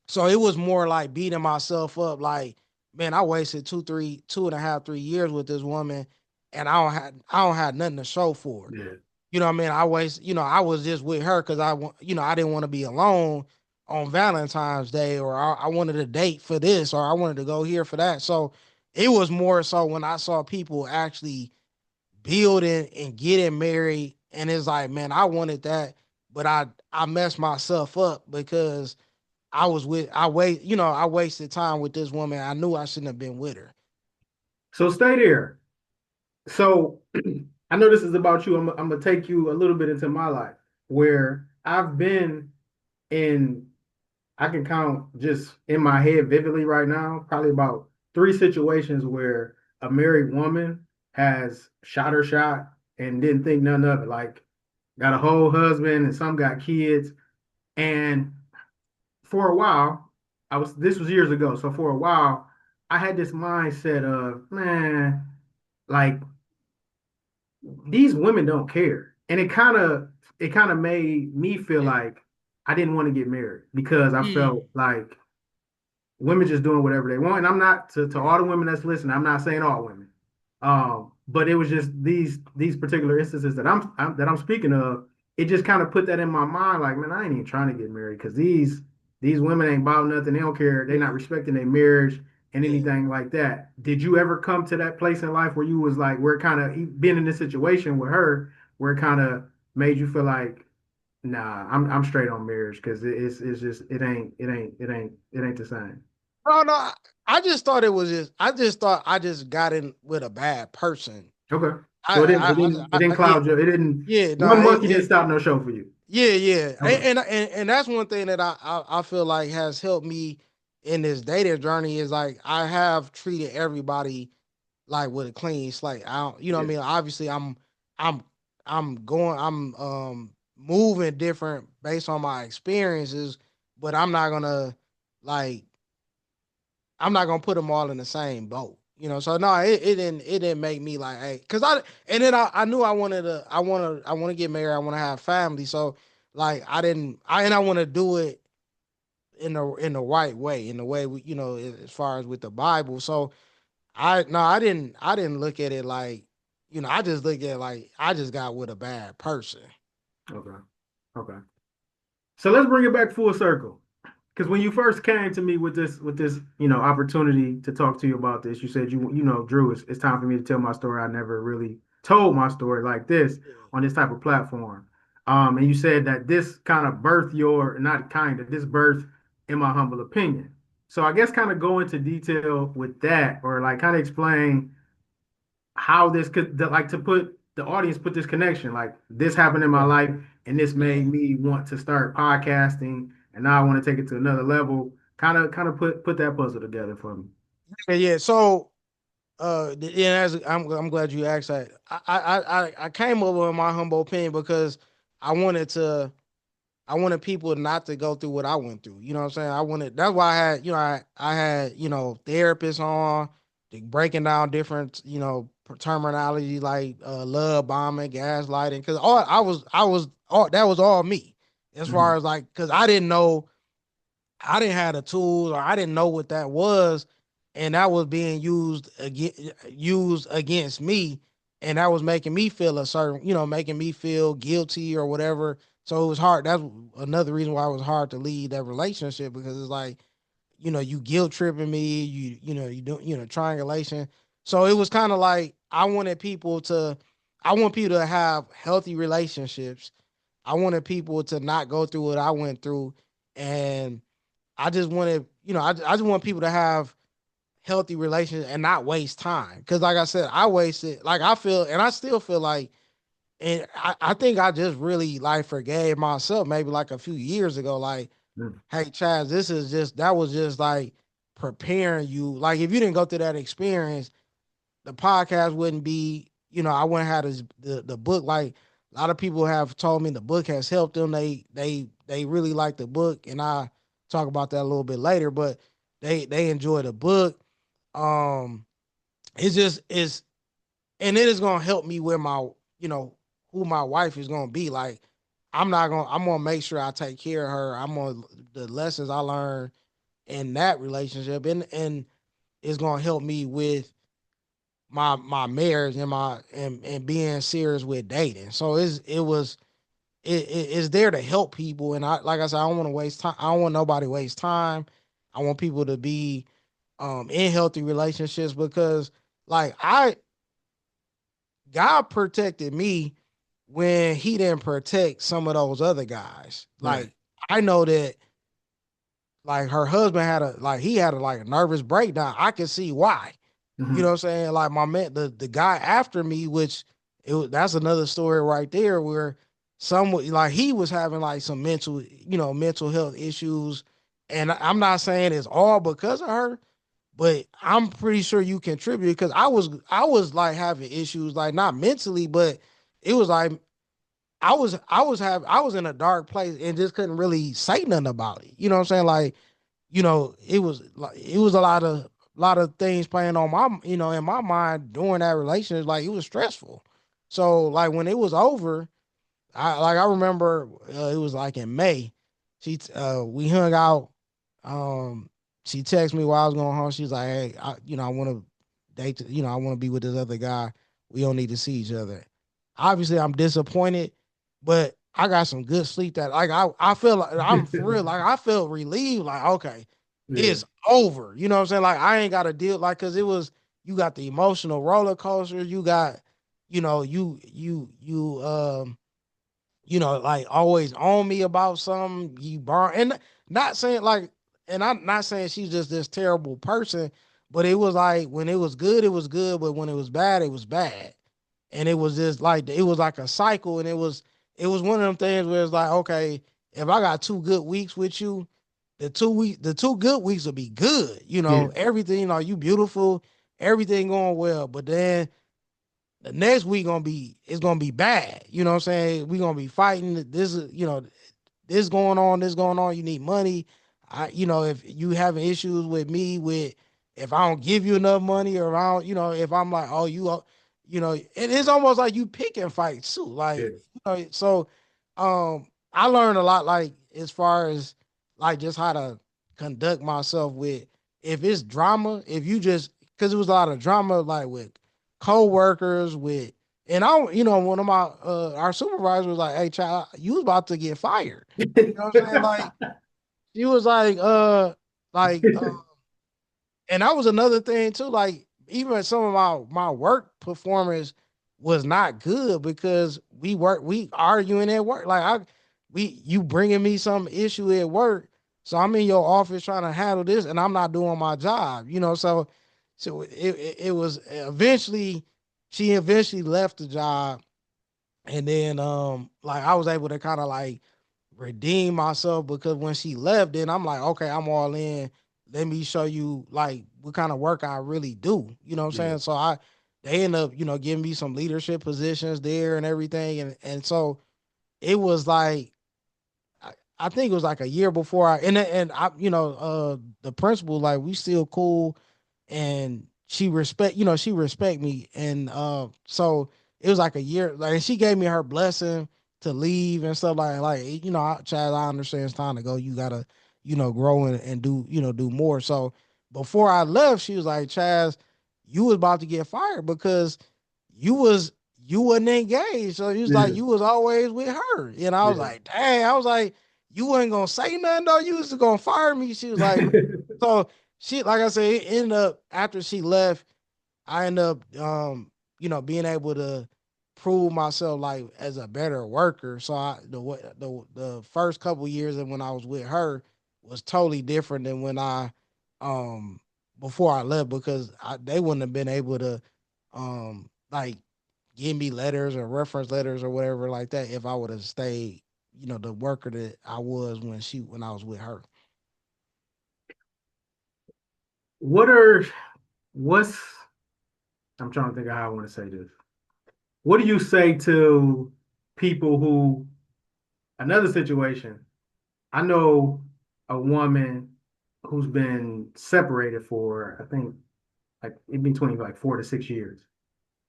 So it was more like beating myself up, like, man, I wasted 2.5, 3 years with this woman and I don't have nothing to show for it. Yeah. You know what I mean? I was just with her because I didn't want to be alone on Valentine's Day, or I wanted a date for this, or I wanted to go here for that. So it was more so when I saw people actually building and getting married, and it's like, man, I wanted that, but I messed myself up because I wasted time with this woman. I knew I shouldn't have been with her. So stay there. So I know this is about you. I'm gonna take you a little bit into my life where I've been in. I can count just in my head vividly right now, probably about three situations where a married woman has shot her shot and didn't think none of it. Like, got a whole husband and some got kids. And for a while, this was years ago. So for a while, I had this mindset of, man, like these women don't care. And it kind of made me feel Yeah. like I didn't want to get married because I Mm. felt like women just doing whatever they want. And I'm not to all the women that's listening, I'm not saying all women. But it was just these particular instances that I'm speaking of. It just kind of put that in my mind, like, man, I ain't even trying to get married because these women ain't about nothing. They don't care. They're not respecting their marriage and Yeah. anything like that. Did you ever come to that place in life where you was like, where it kind of being in this situation with her, where it kind of made you feel like, nah, I'm straight on marriage because it's just it ain't the same. No, no. I just thought it was just. I just thought I just got in with a bad person. Okay. So it didn't Yeah, cloud you. It didn't yeah. No, one monkey didn't stop no show for you. yeah, yeah. Okay. And that's one thing that I feel like has helped me in this dating journey is like I have treated everybody like with a clean slate. I don't, you know what I Yeah. mean. Obviously, I'm I'm moving different based on my experiences, but I'm not gonna like I'm not gonna put them all in the same boat. So no, it didn't make me like, hey, cause and then I knew I want to get married, I want to have family. So like I didn't I want to do it in the right way, in the way as far as with the Bible. So I didn't look at it like, I just look at it like I just got with a bad person. Okay. Okay. So let's bring it back full circle. Because when you first came to me with this, opportunity to talk to you about this, you said Drew, it's time for me to tell my story. I never really told my story like this on this type of platform. And you said that this kind of birthed your, not kind of, this birth, in my humble opinion. So I guess kind of go into detail with that, or like kind of explain how this could, like, to put the audience, put this connection, like this happened in my Yeah. life and this made Yeah. me want to start podcasting, and now I want to take it to another level. Kind of put that puzzle together for me. Yeah. So yeah, I'm glad you asked that. I came up with my humble opinion because I wanted to I wanted people not to go through what I went through. You know what I'm saying? That's why I had, I had, therapists on, breaking down different, terminology like love bombing, gaslighting, because all that was all me, as far Mhm. as like, because I didn't have the tools, or I didn't know what that was, and that was being used against me, and that was making me feel a certain, making me feel guilty or whatever. So it was hard. That's another reason why it was hard to lead that relationship, because it's like, you guilt tripping me, you do, triangulation. So it was kind of like I want people to have healthy relationships. I wanted people to not go through what I went through, and I just wanted, I just want people to have healthy relations and not waste time. Cause like I said, I wasted, like I feel, and I still feel like, and I think I just really like forgave myself maybe like a few years ago. Like, Mhm. hey, Chaz, that was just like preparing you. Like, if you didn't go through that experience, the podcast wouldn't be, I wouldn't have the book. Like, a lot of people have told me the book has helped them. They really like the book, and I talk about that a little bit later. But they enjoy the book. Um, it's just it's and it is gonna help me with my, you know, who my wife is gonna be. Like, I'm gonna make sure I take care of her. I'm gonna the lessons I learned in that relationship, and it's gonna help me with my marriage and and being serious with dating. So it's there to help people, and I like I said, I don't want to waste time. I don't want nobody to waste time. I want people to be in healthy relationships, because like I God protected me when He didn't protect some of those other guys. Right. Like, I know that, like, her husband he had a like a nervous breakdown. I can see why. You know Hmm. what I'm saying? Like, my man, the guy after me, which that's another story right there, where like he was having like some mental health issues, and I'm not saying it's all because of her, but I'm pretty sure you contributed, because I was like having issues, like not mentally, but it was like I was in a dark place and just couldn't really say nothing about it. You know what I'm saying? Like, it was a lot of things playing on my, in my mind during that relationship. Like, it was stressful. So like when it was over, I remember, it was like in May. We hung out. Um, she texted me while I was going home. She's like, "Hey, I want to date. I want to be with this other guy. We don't need to see each other." Obviously, I'm disappointed, but I got some good sleep. That, like, I feel like I'm for real. Like, I felt relieved. Like, okay, Yeah. it's over. You know what I'm saying? Like, I ain't got to deal, like, cause you got the emotional roller coaster. You got, like, always on me about something. You burn, and not saying like, and I'm not saying she's just this terrible person, but it was like when it was good, but when it was bad, it was bad. And it was just like, it was like a cycle, and it was one of them things where it's like, okay, if I got 2 good weeks with you, the 2 good weeks will be good. Yeah. Everything, you beautiful, everything going well, but then the next week it's gonna be bad. You know what I'm saying? We gonna be fighting. This is, this going on, this going on. You need money. if you having issues with me with if I don't give you enough money or if I don't, if I'm like, oh, it is almost like you picking fights too. Yeah. Like, so I learned a lot like as far as like just how to conduct myself with if it's drama, if you just because it was a lot of drama like with co-workers with and one of my our supervisor was like, hey child, you was about to get fired. You know what I'm saying? Like she was like and that was another thing too. Like even some of my work performance was not good because we arguing at work. Like you bringing me some issue at work, so I'm in your office trying to handle this, and I'm not doing my job. So it was eventually she eventually left the job, and then like I was able to kind of like redeem myself because when she left, then I'm like, okay, I'm all in. Let me show you like what kind of work I really do. You know what I'm Yeah. saying? So they end up, giving me some leadership positions there and everything. And so it was like I think it was like a year before I the principal, like we still cool and she respect me. And so it was like a year, like she gave me her blessing to leave and stuff Chad, I understand it's time to go. You gotta, grow and do, do more. So before I left, she was like, Chaz, you was about to get fired because you was you wasn't engaged. So he was like, Yeah. you was always with her. And I was Yeah. like, dang, I was like, you wasn't gonna say nothing though. You was gonna fire me. She was like, so she, like I said, it ended up after she left, I ended up being able to prove myself like as a better worker. So the first couple years and when I was with her was totally different than when I um before I left because they wouldn't have been able to like give me letters or reference letters or whatever like that if I would have stayed, the worker that I was when I was with her. What are what's I'm trying to think of how I want to say this. What do you say to people who another situation? I know a woman who's been separated for I think like in between like 4 to 6 years.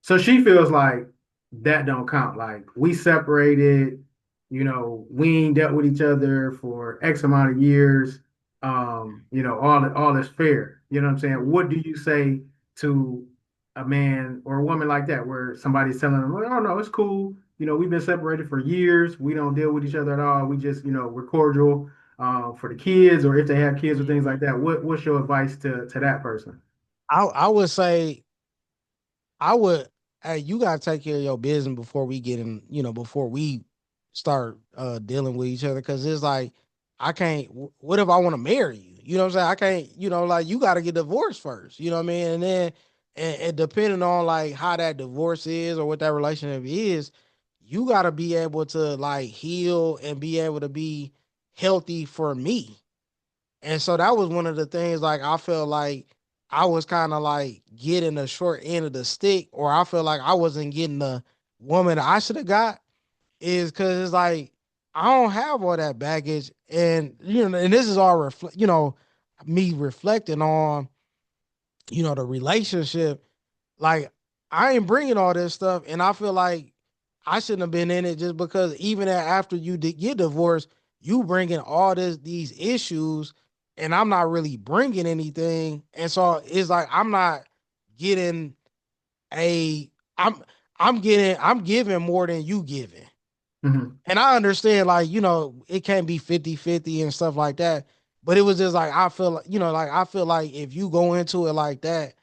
So she feels like that don't count. Like we separated, we ain't dealt with each other for X amount of years. All is fair. You know what I'm saying? What do you say to a man or a woman like that, where somebody's telling them, "Well, oh no, it's cool. We've been separated for years. We don't deal with each other at all. We just, we're cordial for the kids, or if they have kids or things like that." What's your advice to that person? I would say I would, hey, you gotta take care of your business before we get in, before we start dealing with each other. Cause it's like, I can't, what if I want to marry you? You know what I'm saying? I can't, like you gotta get divorced first. You know what I mean? And then, and depending on like how that divorce is or what that relationship is, you gotta be able to like heal and be able to be healthy for me. And so that was one of the things like I felt like I was kind of like getting the short end of the stick, or I felt like I wasn't getting the woman I should have got, is because it's like I don't have all that baggage. And and this is all me reflecting on, the relationship. Like I ain't bringing all this stuff, and I feel like I shouldn't have been in it just because even after you did get divorced, you bringing all these issues, and I'm not really bringing anything, and so it's like I'm not getting a I'm I'm giving more than you giving. Mhm. And I understand, like, it can't be 50-50 and stuff like that. But it was just like, I feel like, I feel like if you go into it like that,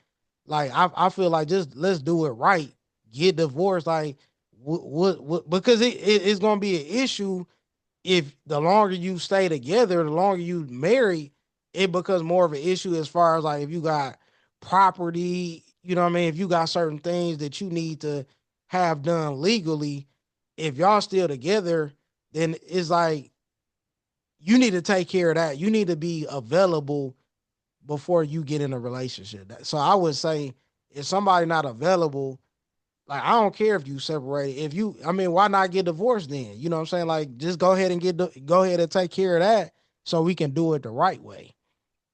like, I feel like just let's do it right. Get divorced. Like, what because it's going to be an issue if the longer you stay together, the longer you marry, it becomes more of an issue as far as like if you got property, you know what I mean? If you got certain things that you need to have done legally, if y'all still together, then it's like you need to take care of that. You need to be available before you get in a relationship. So I would say if somebody not available, like I don't care if you separate. If you, I mean, why not get divorced then? You know what I'm saying? Like just go ahead and go ahead and take care of that. so we can do it the right way.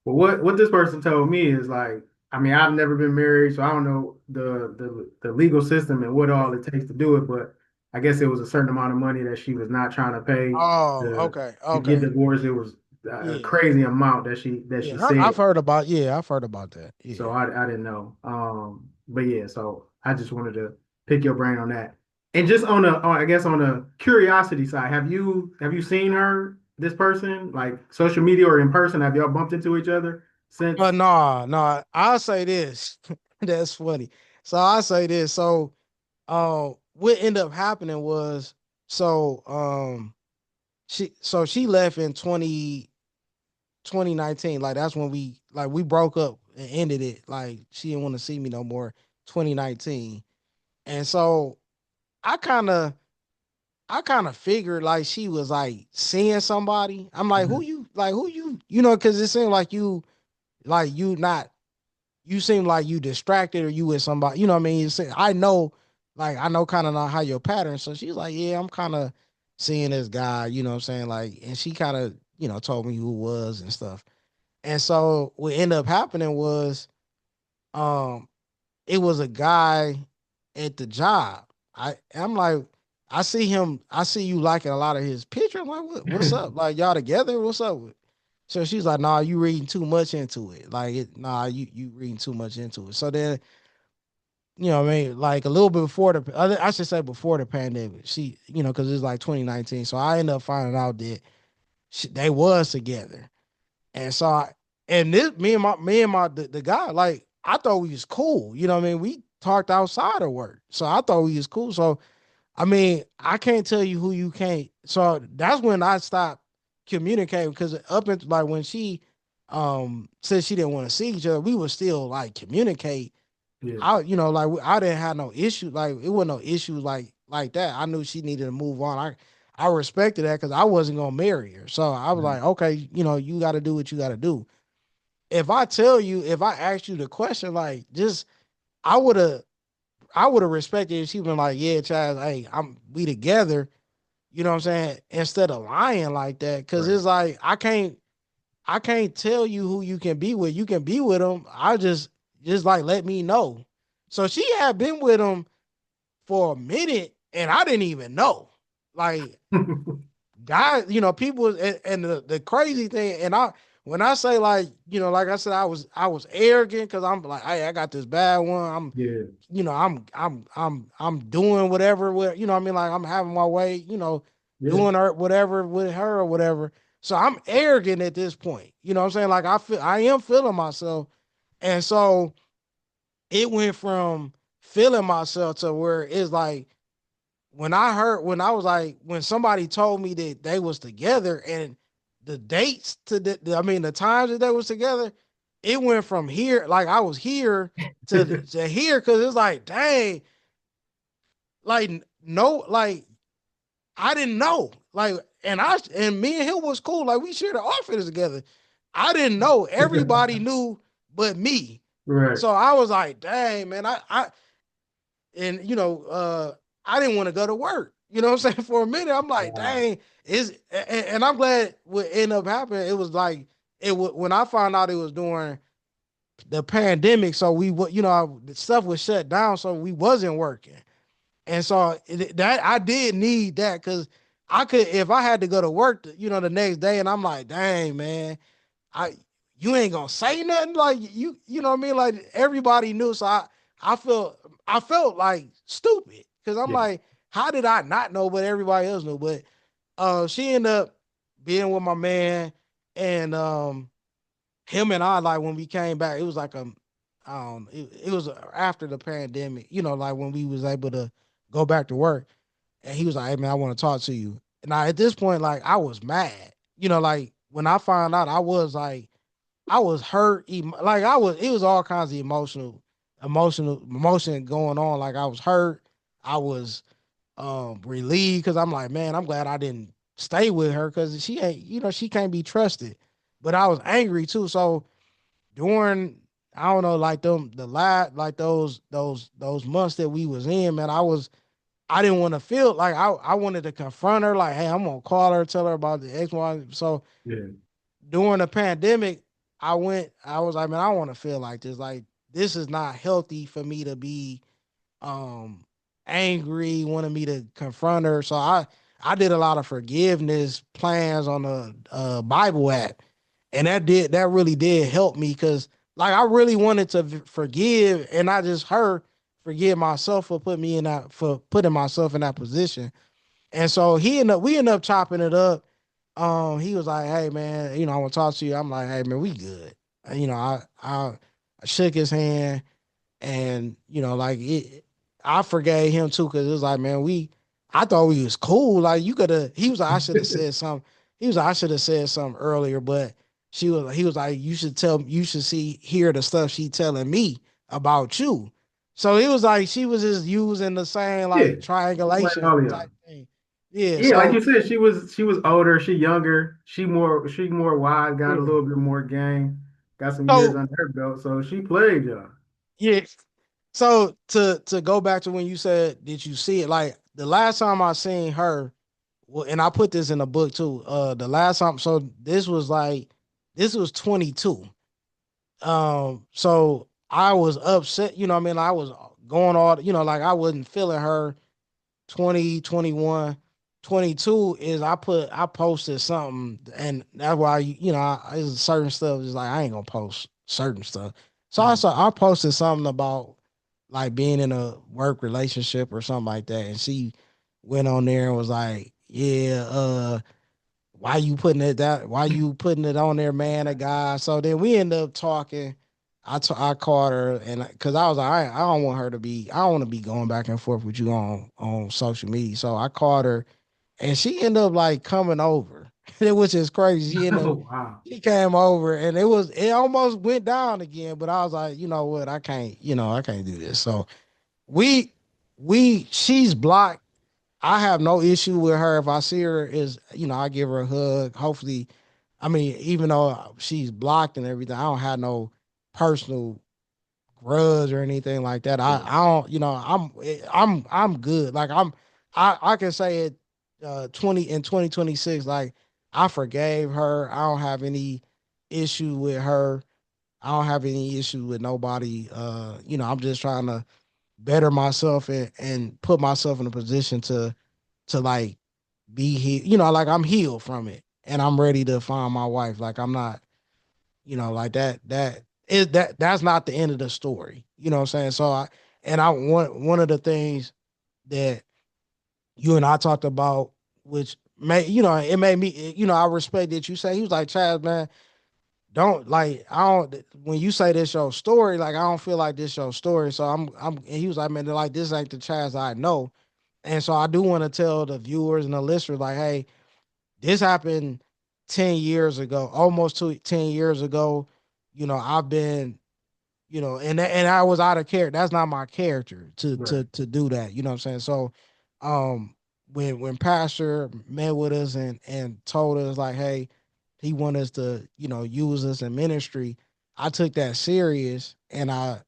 But what this person told me is like, I mean, I've never been married, so I don't know the legal system and what all it takes to do it. But I guess it was a certain amount of money that she was not trying to pay Oh, to okay, to get okay, divorced. It was a yeah, crazy amount that she yeah. I've said. heard about, yeah, I've heard about that. So Yeah. I didn't know. But yeah, so I just wanted to pick your brain on that. And just I guess on a curiosity side, have you seen her, this person, like social media or in person? Have y'all bumped into each other But since? no, I'll say this. That's funny. So I'll say this. So what ended up happening was, so she left in 2019. Like that's when we broke up and ended it. Like she didn't want to see me no more, 2019. And so I kind of I kind of figured like she was like seeing somebody. I'm like, who you know, because it seemed like you not you seem like you distracted or you with somebody, you know what I mean? You say, I know kind of not how your pattern. So she's like, yeah, I'm kind of seeing this guy, you know what I'm saying? Like, and she kind of, told me who it was and stuff. And so what ended up happening was, um, it was a guy at the job. I'm like, I see you liking a lot of his picture. I'm like, what's up? Like y'all together? What's up? So she's like, nah, you reading too much into it. Like nah, you reading too much into it. So then, what I mean, like a little bit before I should say before the pandemic, she, because it's like 2019. So I ended up finding out that they was together. And so and this me and my the guy, like I thought we was cool. You know what I mean? We talked outside of work. So I thought we was cool. So I mean, I can't tell you who you can't. So that's when I stopped communicating because up until like when she said she didn't want to see each other, we would still like communicate. Yeah, I didn't have no issue. Like it wasn't no issues like that. I knew she needed to move on. I respected that because I wasn't gonna marry her. So I was right. like, okay, you got to do what you got to do. If I asked you the question, like just I would have I would have respected if she been like, yeah, Chaz, hey, we together. You know what I'm saying? Instead of lying like that, because Right. it's like I can't tell you who you can be with. You can be with them. I just like let me know. So she had been with him for a minute, and I didn't even know. Like guys, people, and the crazy thing, and when I say like, like I said, I was arrogant because I'm like, hey, I got this bad one. Yeah, I'm doing whatever with, what I mean, like I'm having my way, yeah, doing her whatever with her or whatever. So I'm arrogant at this point. You know what I'm saying? Like I am feeling myself. And so it went from feeling myself to where it's like when I was like when somebody told me that they was together and the dates to I mean the times that they was together, it went from here like I was here to here because it's like dang, like no, like I didn't know, like and me and him was cool, like we shared the office together. I didn't know everybody knew but me, right. so I was like dang man, I and I didn't want to go to work. You know what I'm saying? For a minute, I'm like, Wow. dang, and I'm glad what ended up happening. It was like when I found out it was during the pandemic, so the stuff was shut down, so we wasn't working, and so that I did need that because I could if I had to go to work, the next day, and I'm like, dang man, I you ain't gonna say nothing like you know what I mean, like everybody knew, so I felt like stupid because I'm Yeah. like, how did I not know, but everybody else knew? But she ended up being with my man, and him and I like when we came back, it was like it was after the pandemic, like when we was able to go back to work, and he was like, hey man, I want to talk to you. And at this point, like I was mad, like when I found out, I was like I was hurt, like it was all kinds of emotion going on. Like I was hurt, I was relieved because I'm like, man, I'm glad I didn't stay with her because she ain't, she can't be trusted. But I was angry too. So during I don't know, like the last like those months that we was in, man, I didn't want to feel like I wanted to confront her, like, hey, I'm gonna call her, tell her about the X, Y. So Yeah. during the pandemic, I was like, man, I want to feel like this. Like, this is not healthy for me to be um angry, wanted me to confront her. So I did a lot of forgiveness plans on the Bible app, and that really did help me because like I really wanted to forgive, and I just her forgive myself for putting me in that for putting myself in that position. And so we ended up chopping it up. He was like, "Hey man, I want to talk to you." I'm like, "Hey man, we good." I shook his hand, and like I forgave him too because it was like, man, I thought we was cool. Like you could have. He was like, I should have said something. He was like, I should have said something earlier, but he was like, you should hear the stuff she telling me about you. So it was like she was just using the same Yeah, like like triangulation all of type y'all. thing. Yeah. Yeah, like So you said, she was older, she younger, she more wise, got a yeah. little bit more game, got some years So under her belt, so she played y'all. yeah. So to go back to when you said, did you see it? Like the last time I seen her, well, and I put this in the book too. The last time, so this was 22. So I was upset. You know, what I mean, I was going all, like I wasn't feeling her. 20, 21, 22 is I posted something, and that's why it's certain stuff is like I ain't gonna post certain stuff. So Mhm. I posted something about like being in a work relationship or something like that, and she went on there and was like, "Yeah, why you putting it on there, man, a guy?" So then we ended up talking. I called her and because I was like, I don't want her to be, I don't want to be going back and forth with you on social media. So I called her and she ended up like coming over, which is crazy. Oh wow. She came over and it almost went down again, but I was like, you know what, I can't do this. So we she's blocked. I have no issue with her. If I see her, I give her a hug. Hopefully, I mean, even though she's blocked and everything, I don't have no personal grudge or anything like that. Yeah. I don't, I'm good. Like I can say it 2026, like I forgave her. I don't have any issue with her. I don't have any issue with nobody. I'm just trying to better myself and put myself in a position to like be healed. Like I'm healed from it and I'm ready to find my wife. Like I'm not, like that's not the end of the story. You know what I'm saying? So I want one of the things that you and I talked about, which it made me, I respect that you say. He was like, Chaz, man, don't like I don't when you say this your story, like I don't feel like this your story. So and he was like, man, like this ain't the Chaz I know. And so I do want to tell the viewers and the listeners, like, hey, this happened 10 years ago, almost 10 years ago. I've been, and I was out of character. That's not my character Right. to do that. You know what I'm saying? So um when Pastor met with us and told us like, hey, he wanted us to, use us in ministry, I took that serious and I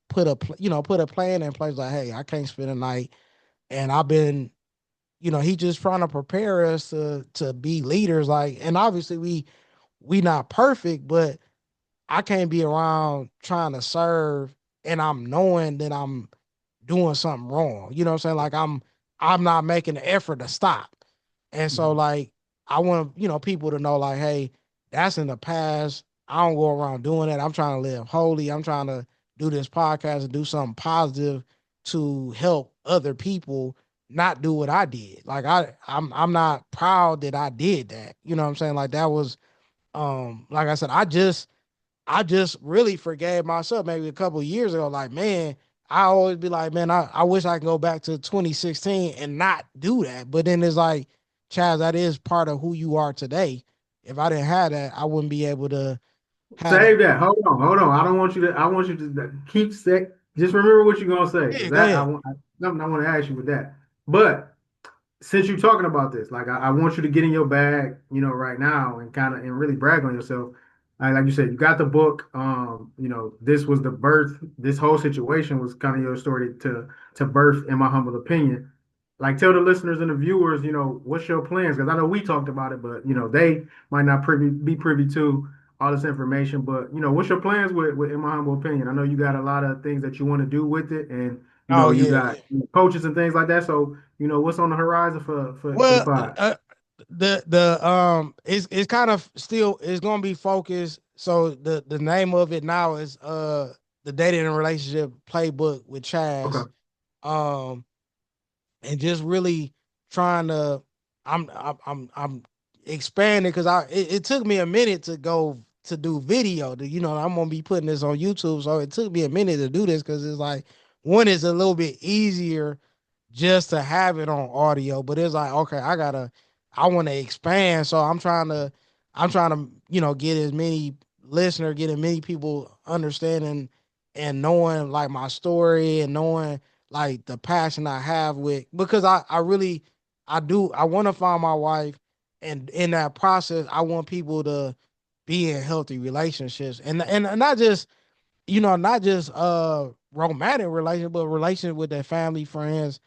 put put a plan in place like, hey, I can't spend a night and I've been, he just trying to prepare us to be leaders. Like, and obviously we not perfect, but I can't be around trying to serve and I'm knowing that I'm doing something wrong. You know what I'm saying? Like I'm not making the effort to stop. And so Mhm. like I want, people to know like, hey, that's in the past. I don't go around doing that. I'm trying to live holy. I'm trying to do this podcast and do something positive to help other people not do what I did. Like I'm not proud that I did that. You know what I'm saying? Like that was like I said, I just really forgave myself maybe a couple of years ago. Like, man, I always be like, man, I wish I could go back to 2016 and not do that. But then it's like, Chaz, that is part of who you are today. If I didn't have that, I wouldn't be able to have that. Save that. Hold on, hold on. I don't want you to. I want you to keep sick. Just remember what you're gonna say, because Yeah, go that ahead. something I want to ask you with that. But since you're talking about this, like I want you to get in your bag, right now, and kind of and really brag on yourself. Like you said, you got the book. This was the birth. This whole situation was kind of your story to birth, in my humble opinion. like tell the listeners and the viewers, what's your plans? Because I know we talked about it, but they might not be privy to all this information. But what's your plans with in my humble opinion? I know you got a lot of things that you want to do with it, and Oh you yeah, got yeah. coaches and things like that. So what's on the horizon for the Well, pod? it's kind of still it's gonna be focused. So the name of it now is the dating and relationship playbook with Chaz. Okay. Um, and just really trying to I'm expanding because it took me a minute to go to do video. I'm gonna be putting this on YouTube, so it took me a minute to do this because it's like one is a little bit easier just to have it on audio, but it's like okay, I want to expand, so I'm trying to get as many get as many people understanding and knowing like my story and knowing like the passion I have with because I really I want to find my wife and in that process I want people to be in healthy relationships and not just not just romantic relationship but relationship with their family friends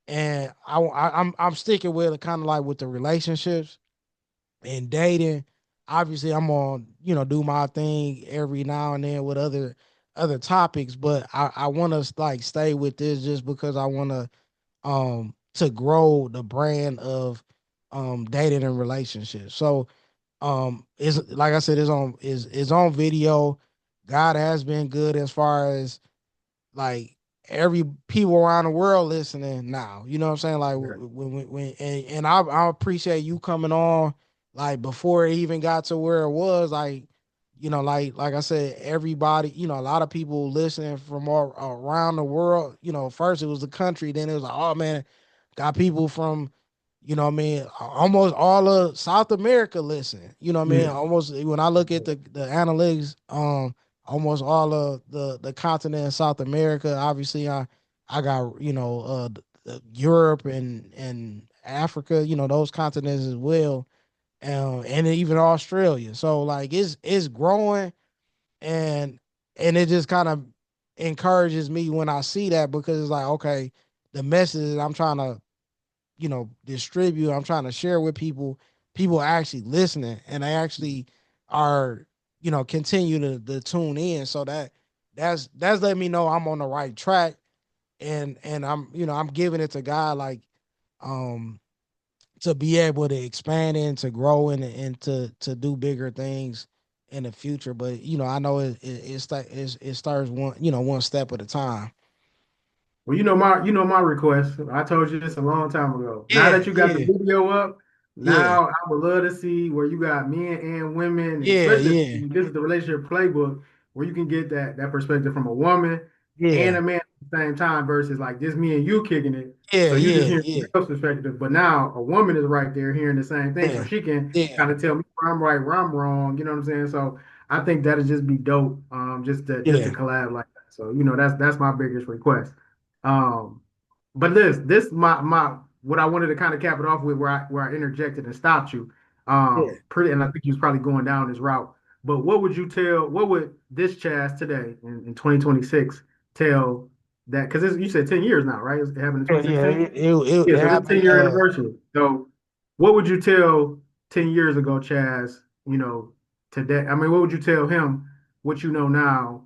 and I'm sticking with it kind of like with the relationships and dating. Obviously, I'm on do my thing every now and then with other topics, but I want to like stay with this just because I want to grow the brand of dating and relationships. So it's like I said, it's on video. God has been good as far as like every people around the world listening now. You know what I'm saying? Like Yeah. and I appreciate you coming on like before it even got to where it was. Like like I said, everybody, a lot of people listening from all around the world. First it was the country, then it was like, oh man, got people from what I mean, almost all of South America listen. You know what I mean? Yeah. Almost when I look at the analytics, almost all of the continent of South America. Obviously, I got Europe and Africa. Those continents as well, and even Australia. So like it's growing, and it just kind of encourages me when I see that because it's like okay, the message I'm trying to distribute, I'm trying to share with people. People are actually listening, and they actually are continue to tune in. So that's letting me know I'm on the right track, and I'm giving it to God like um to be able to expand and to grow and to do bigger things in the future. But I know it starts one step at a time. Well, my request. I told you this a long time ago. Now Yeah, that you got the yeah, video up, yeah, now I would love to see where you got men and women, and yeah, especially yeah, if this is the relationship playbook where you can get that perspective from a woman and yeah, a man at the same time versus like just me and you kicking it. yeah, So you just yeah, hearing the yeah, girl's perspective, but now a woman is right there hearing the same thing, so yeah, she can yeah, kind of tell me where I'm right, where I'm wrong. You know what I'm saying? So I think that'd just be dope. Just to yeah. collab like that. So that's my biggest request. Um, but this my what I wanted to kind of cap it off with where I interjected and stopped you. Yeah. Pretty, and I think you was probably going down this route. But what would this Chaz today in 2026 tell that because you said 10 years now, right? It happened in Yeah, yeah, 2016. it Yeah, so this happened. 10-year anniversary. So what would you tell 10 years ago, Chaz, today? I mean, what would you tell him what you know now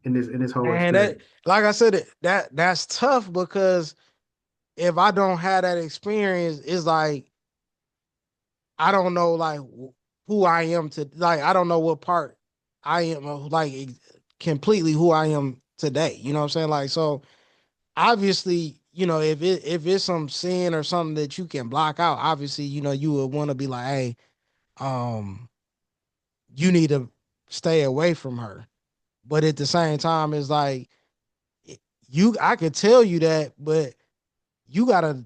in this whole And that, experience? like I said, that's tough because if I don't have that experience, it's like I don't know like who I am to like I don't know what part I am like completely who I am today. You know what I'm saying? Like so obviously, if it's some sin or something that you can block out, obviously, you would want to be like, hey, um, you need to stay away from her. But at the same time, it's like I could tell you that, but you gotta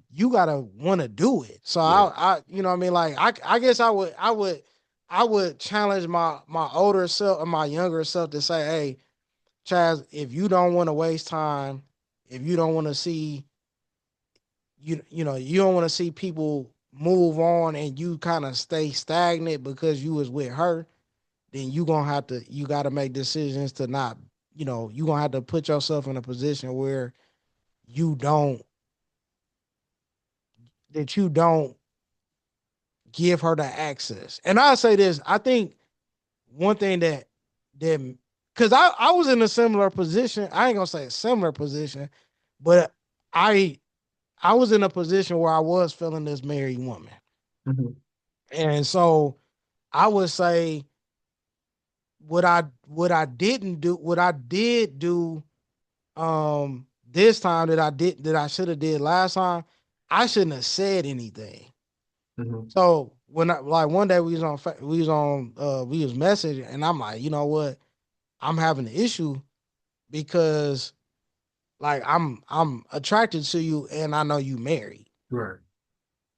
want to do it. So Yeah. I what I mean, like I guess I would challenge my older self or my younger self to say, hey, Chaz, if you don't want to waste time, if you don't want to see you don't want to see people move on and you kind of stay stagnant because you was with her, then you gotta make decisions to not, you gonna have to put yourself in a position where you don't that you don't give her the access. And I'll say this, I think one thing that because I was in a similar position. I ain't gonna say a similar position, but I I was in a position where I was feeling this married woman. Mhm. And so I would say what I did do this time that I should have did last time, I shouldn't have said anything. Mhm. So when I like one day we was messaging and I'm like, you know what? I'm having an issue because like I'm attracted to you and I know you married. Right.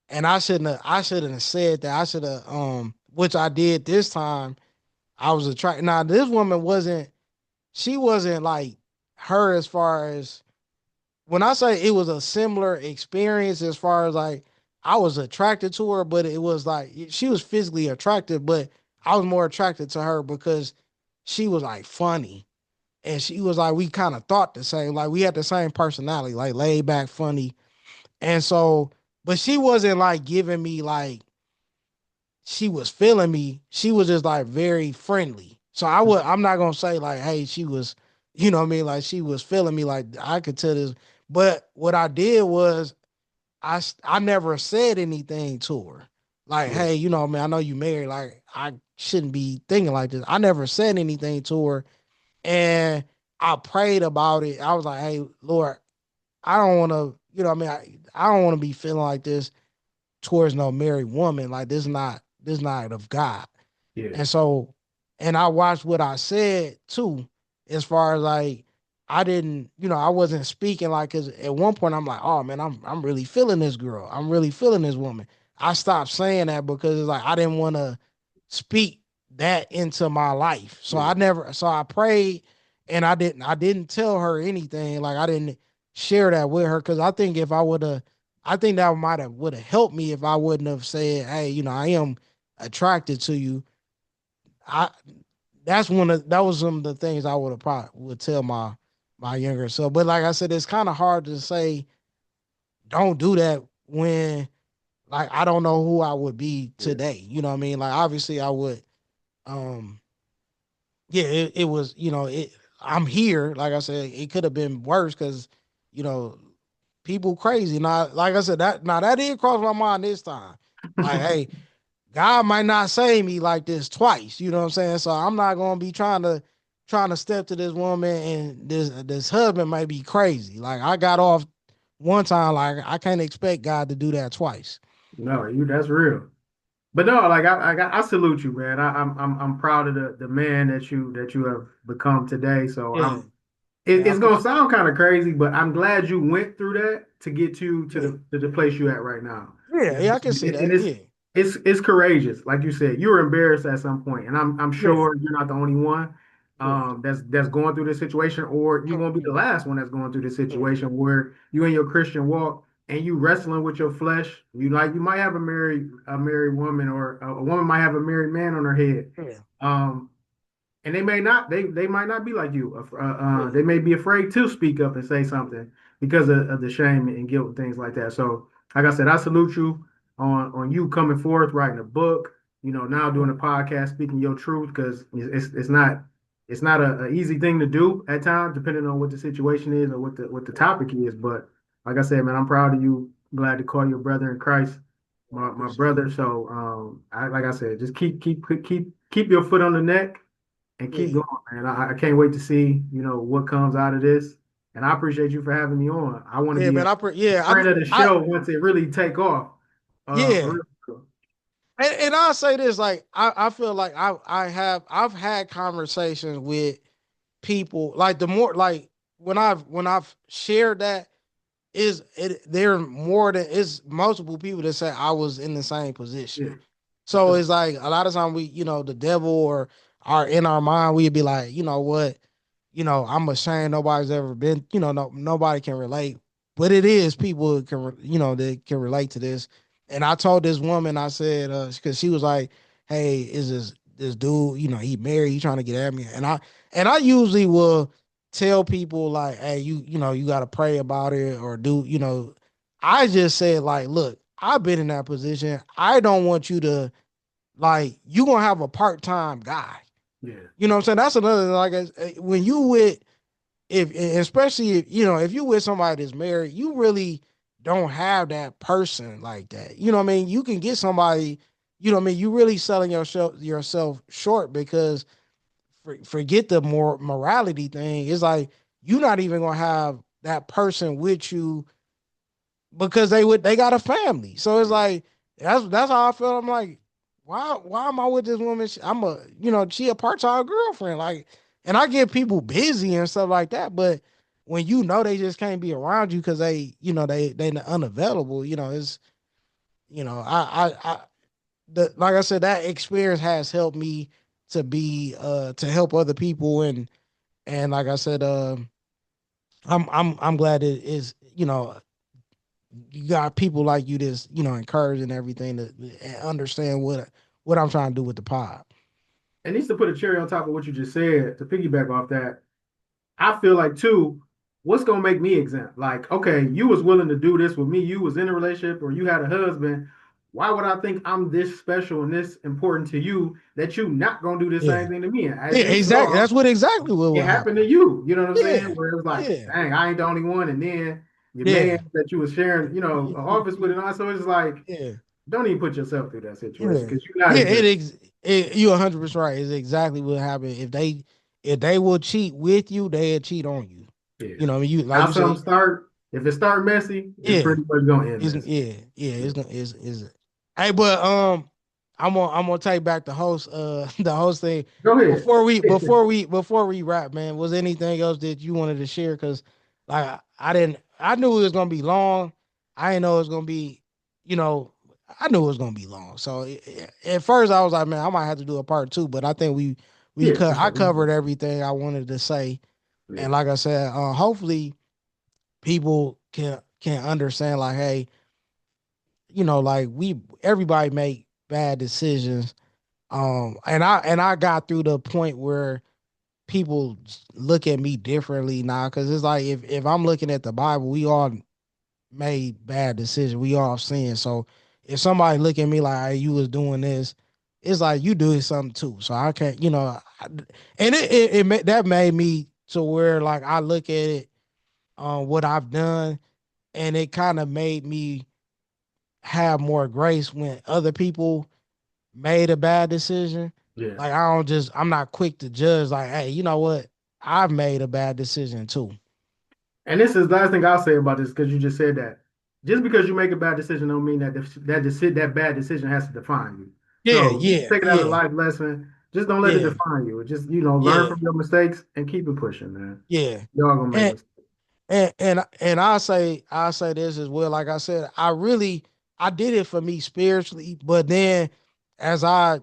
And I shouldn't have said that. I should have which I did this time. I was attracted. Now this woman wasn't she wasn't like her as far as when I say it was a similar experience as far as like I was attracted to her, but it was like she was physically attractive, but I was more attracted to her because she was like funny. And she was like, we kind of thought the same, like we had the same personality, like laid back, funny. And so, but she wasn't like giving me like she was feeling me. She was just like very friendly. So I'm not gonna say like, hey, she was, you know what I mean? Like she was feeling me. Like I could tell this. But what I did was I never said anything to her. Like, Yeah. hey, you know, man, I know you married. Like, I shouldn't be thinking like this. I never said anything to her. And I prayed about it. I was like, hey, Lord, I don't want to, you know what I mean? I don't want to be feeling like this towards no married woman. Like this not of God. Yeah. And so, and I watched what I said too, as far as like I didn't, you know, I wasn't speaking like cause at one point I'm like, oh man, I'm really feeling this girl. I'm really feeling this woman. I stopped saying that because it's like I didn't want to speak that into my life. So Yeah. I prayed and I didn't tell her anything. Like I didn't share that with her because I think if I would have I think that might have would have helped me if I wouldn't have said, hey, you know, I am attracted to you. I that was some of the things I would have probably would tell my younger self. But like I said, it's kind of hard to say don't do that when like I don't know who I would be Yeah. today. You know what I mean? Like obviously I would um yeah, it was, you know, I'm here. Like I said, it could have been worse because, you know, people crazy. Now, like I said, that did cross my mind this time. Like, hey, God might not save me like this twice. You know what I'm saying? So I'm not gonna be trying to step to this woman and this husband might be crazy. Like I got off one time, like I can't expect God to do that twice. No, you that's real. But no, like I salute you, man. I'm proud of the man that you have become today. So Yeah, yeah, I it's gonna appreciate sound kind of crazy, but I'm glad you went through that to get you it. to the place you at right now. Yeah, yeah, yeah, I can see And that. Yeah, it's courageous, like you said. You were embarrassed at some point, and I'm yeah, sure you're not the only one yeah, that's going through this situation, or you won't be the last one that's going through this yeah, situation where you in your Christian walk and you wrestling with your flesh. You might have a married woman, or a woman might have a married man on her head. yeah, Um, and they might not be like you. yeah, They may be afraid to speak up and say something because of the shame and guilt and things like that. So, like I said, I salute you on you coming forth, writing a book. You know, now doing a podcast, speaking your truth, because it's not a easy thing to do at times, depending on what the situation is or what the topic is. But like I said, man, I'm proud of you. Glad to call you a brother in Christ, yeah. I my appreciate brother. So, like I said, just keep your foot on the neck and it. keep Yeah, going, man. I can't wait to see, what comes out of this. And I appreciate you for having me on. I want to yeah, be man. a Yeah, friend of the I show once it really take off. For yeah. real. And I'll say this, like I feel like I've had conversations with people like the more like when I've shared that is it there more than it's multiple people that say I was in the same position. Yeah, for So sure. it's like a lot of time we, you know, the devil or are in our mind, we'd be like, you know what, you know, I'm ashamed nobody's ever been, you know, nobody can relate. But it is people who can, you know, that can relate to this. And I told this woman, I said, because she was like, hey, is this dude, you know, he married, he trying to get at me. And I usually will tell people like, hey, you know, you gotta pray about it or do, you know, I just said, like, look, I've been in that position. I don't want you to like you gonna have a part-time guy. Yeah. You know what I'm saying? That's another thing, like when you with if especially if you know if you with somebody that's married, you really don't have that person like that. You know what I mean? You can get somebody, you know what I mean, you really selling yourself short because forget the more morality thing. It's like you're not even gonna have that person with you because they got a family. So it's Yeah. like that's how I felt. I'm like, why am I with this woman? I'm a she a part time girlfriend. Like, and I get people busy and stuff like that, but when you know they just can't be around you because they unavailable. It's I like I said, that experience has helped me to be to help other people and like I said, I'm glad it is you got people like you that's encouraging everything to understand what I'm trying to do with the pod. And needs to put a cherry on top of what you just said to piggyback off that. I feel like too, what's gonna make me exempt? Like, okay, you was willing to do this with me, you was in a relationship or you had a husband. Why would I think I'm this special and this important to you that you not gonna do the Yeah, same thing to me? And as yeah, you exactly. saw, That's what exactly what it will happened to happen. you. You know what I'm saying? Yeah, Where it was like, yeah, dang, I ain't the only one. And then your man yeah, that you was sharing, an office with and all. So it's like, yeah, don't even put yourself through that situation yeah, because you're not yeah. exempt. You 100% right. It's exactly what happened. If they will cheat with you, they'll cheat on you. Yeah. You know, what I mean, you like How you something say, start, if it start messy, it's yeah, pretty much gonna end it's messy. yeah, Yeah. it's gonna is hey, but I'm gonna take back the host the host thing Go ahead. before we wrap, man. Was anything else that you wanted to share? Because like I knew it was gonna be long. I didn't know it was gonna be, you know, I knew it was gonna be long. So at first I was like, man, I might have to do a part two, but I think we Yeah, cut for I sure. covered everything I wanted to say, Yeah. and like I said, hopefully people can understand like, hey, like everybody make bad decisions. And I got through the point where people look at me differently now because it's like if I'm looking at the Bible, we all made bad decisions. We all sin. So if somebody look at me like, hey, you was doing this, it's like you doing something too. So I can't, and that made me to where like I look at it, what I've done, and it kind of made me have more grace when other people made a bad decision. Yeah. Like I'm not quick to judge. Like, hey, you know what? I've made a bad decision too. And this is the last thing I'll say about this because you just said that. Just because you make a bad decision don't mean that bad decision has to define you. Yeah, So yeah, take it as a yeah, life lesson. Just don't let it yeah, define you. Just learn yeah, from your mistakes and keep it pushing, man. yeah. Y'all gonna make And mistakes. and I say this as well. Like I said, I did it for me spiritually, but then as I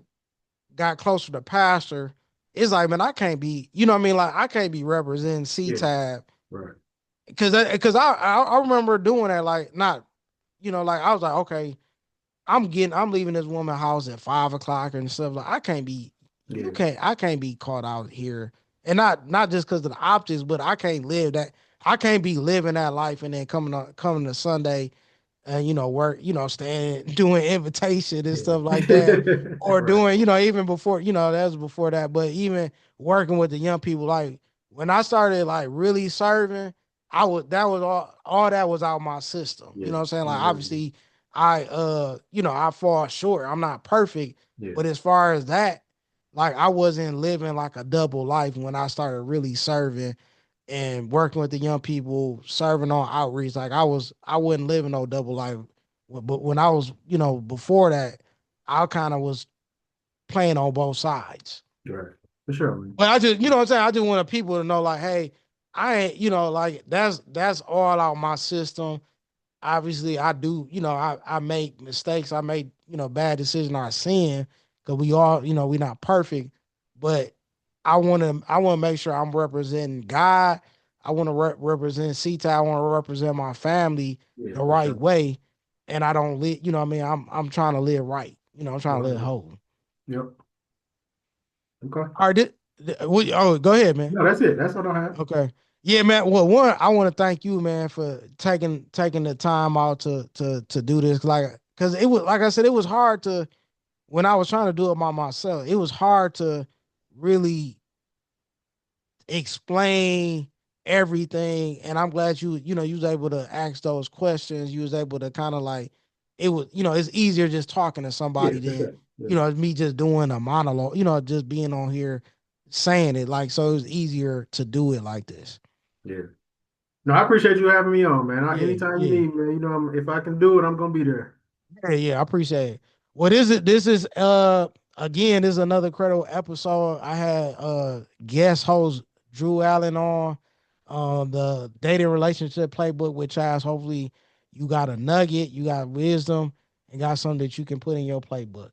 got closer to pastor, it's like, man, I can't be, you know what I mean? Like I can't be representing Yeah. C-Tab Right. because I remember doing that, like not, like I was like, okay, I'm leaving this woman house at 5 o'clock and stuff. Like Yeah. I can't be caught out here. And not just because of the optics, but I can't live that. I can't be living that life and then coming to Sunday and work, staying doing invitation and stuff like that. Yeah. Or Right. doing, even before, that was before that. But even working with the young people, like when I started like really serving, that was all that was out my system. You Yeah. know what I'm saying? Like Exactly. obviously I fall short. I'm not perfect. Yeah. But as far as that, like I wasn't living like a double life when I started really serving and working with the young people, serving on outreach. Like I wasn't living no double life. But when I was, before that, I kind of was playing on both sides. Right. For sure, man. But I just, you know what I'm saying? I just wanted people to know, like, hey, I ain't, like that's all out my system. Obviously I do, I make mistakes, I make, bad decisions, I sin, because we all, we're not perfect, but I want to make sure I'm representing God. I want to represent CTA. I want to represent my family Yeah. the For right sure. way, and I don't live, what I mean, I'm trying to live right, I'm trying to live 100%. whole. Yep. Okay. All right, go ahead, man. No, that's it. That's what I have. Okay. Yeah, man. Well, one, I want to thank you, man, for taking the time out to do this. Like because it was like I said, it was hard to when I was trying to do it by myself. It was hard to really explain everything, and I'm glad you was able to ask those questions. You was able to kind of like it was, it's easier just talking to Yeah, somebody for than sure. Yeah, me just doing a monologue, just being on here saying it, like, so it was easier to do it like this. yeah. No, I appreciate you having me on, man. Yeah, Anytime you yeah. need, man, if I can do it, I'm gonna be there. Yeah, yeah, I appreciate it. What is it? This is again, this is another credible episode. I had guest host Drew Allen on the dating relationship playbook with Chaz. Hopefully you got a nugget, you got wisdom, and got something that you can put in your playbook.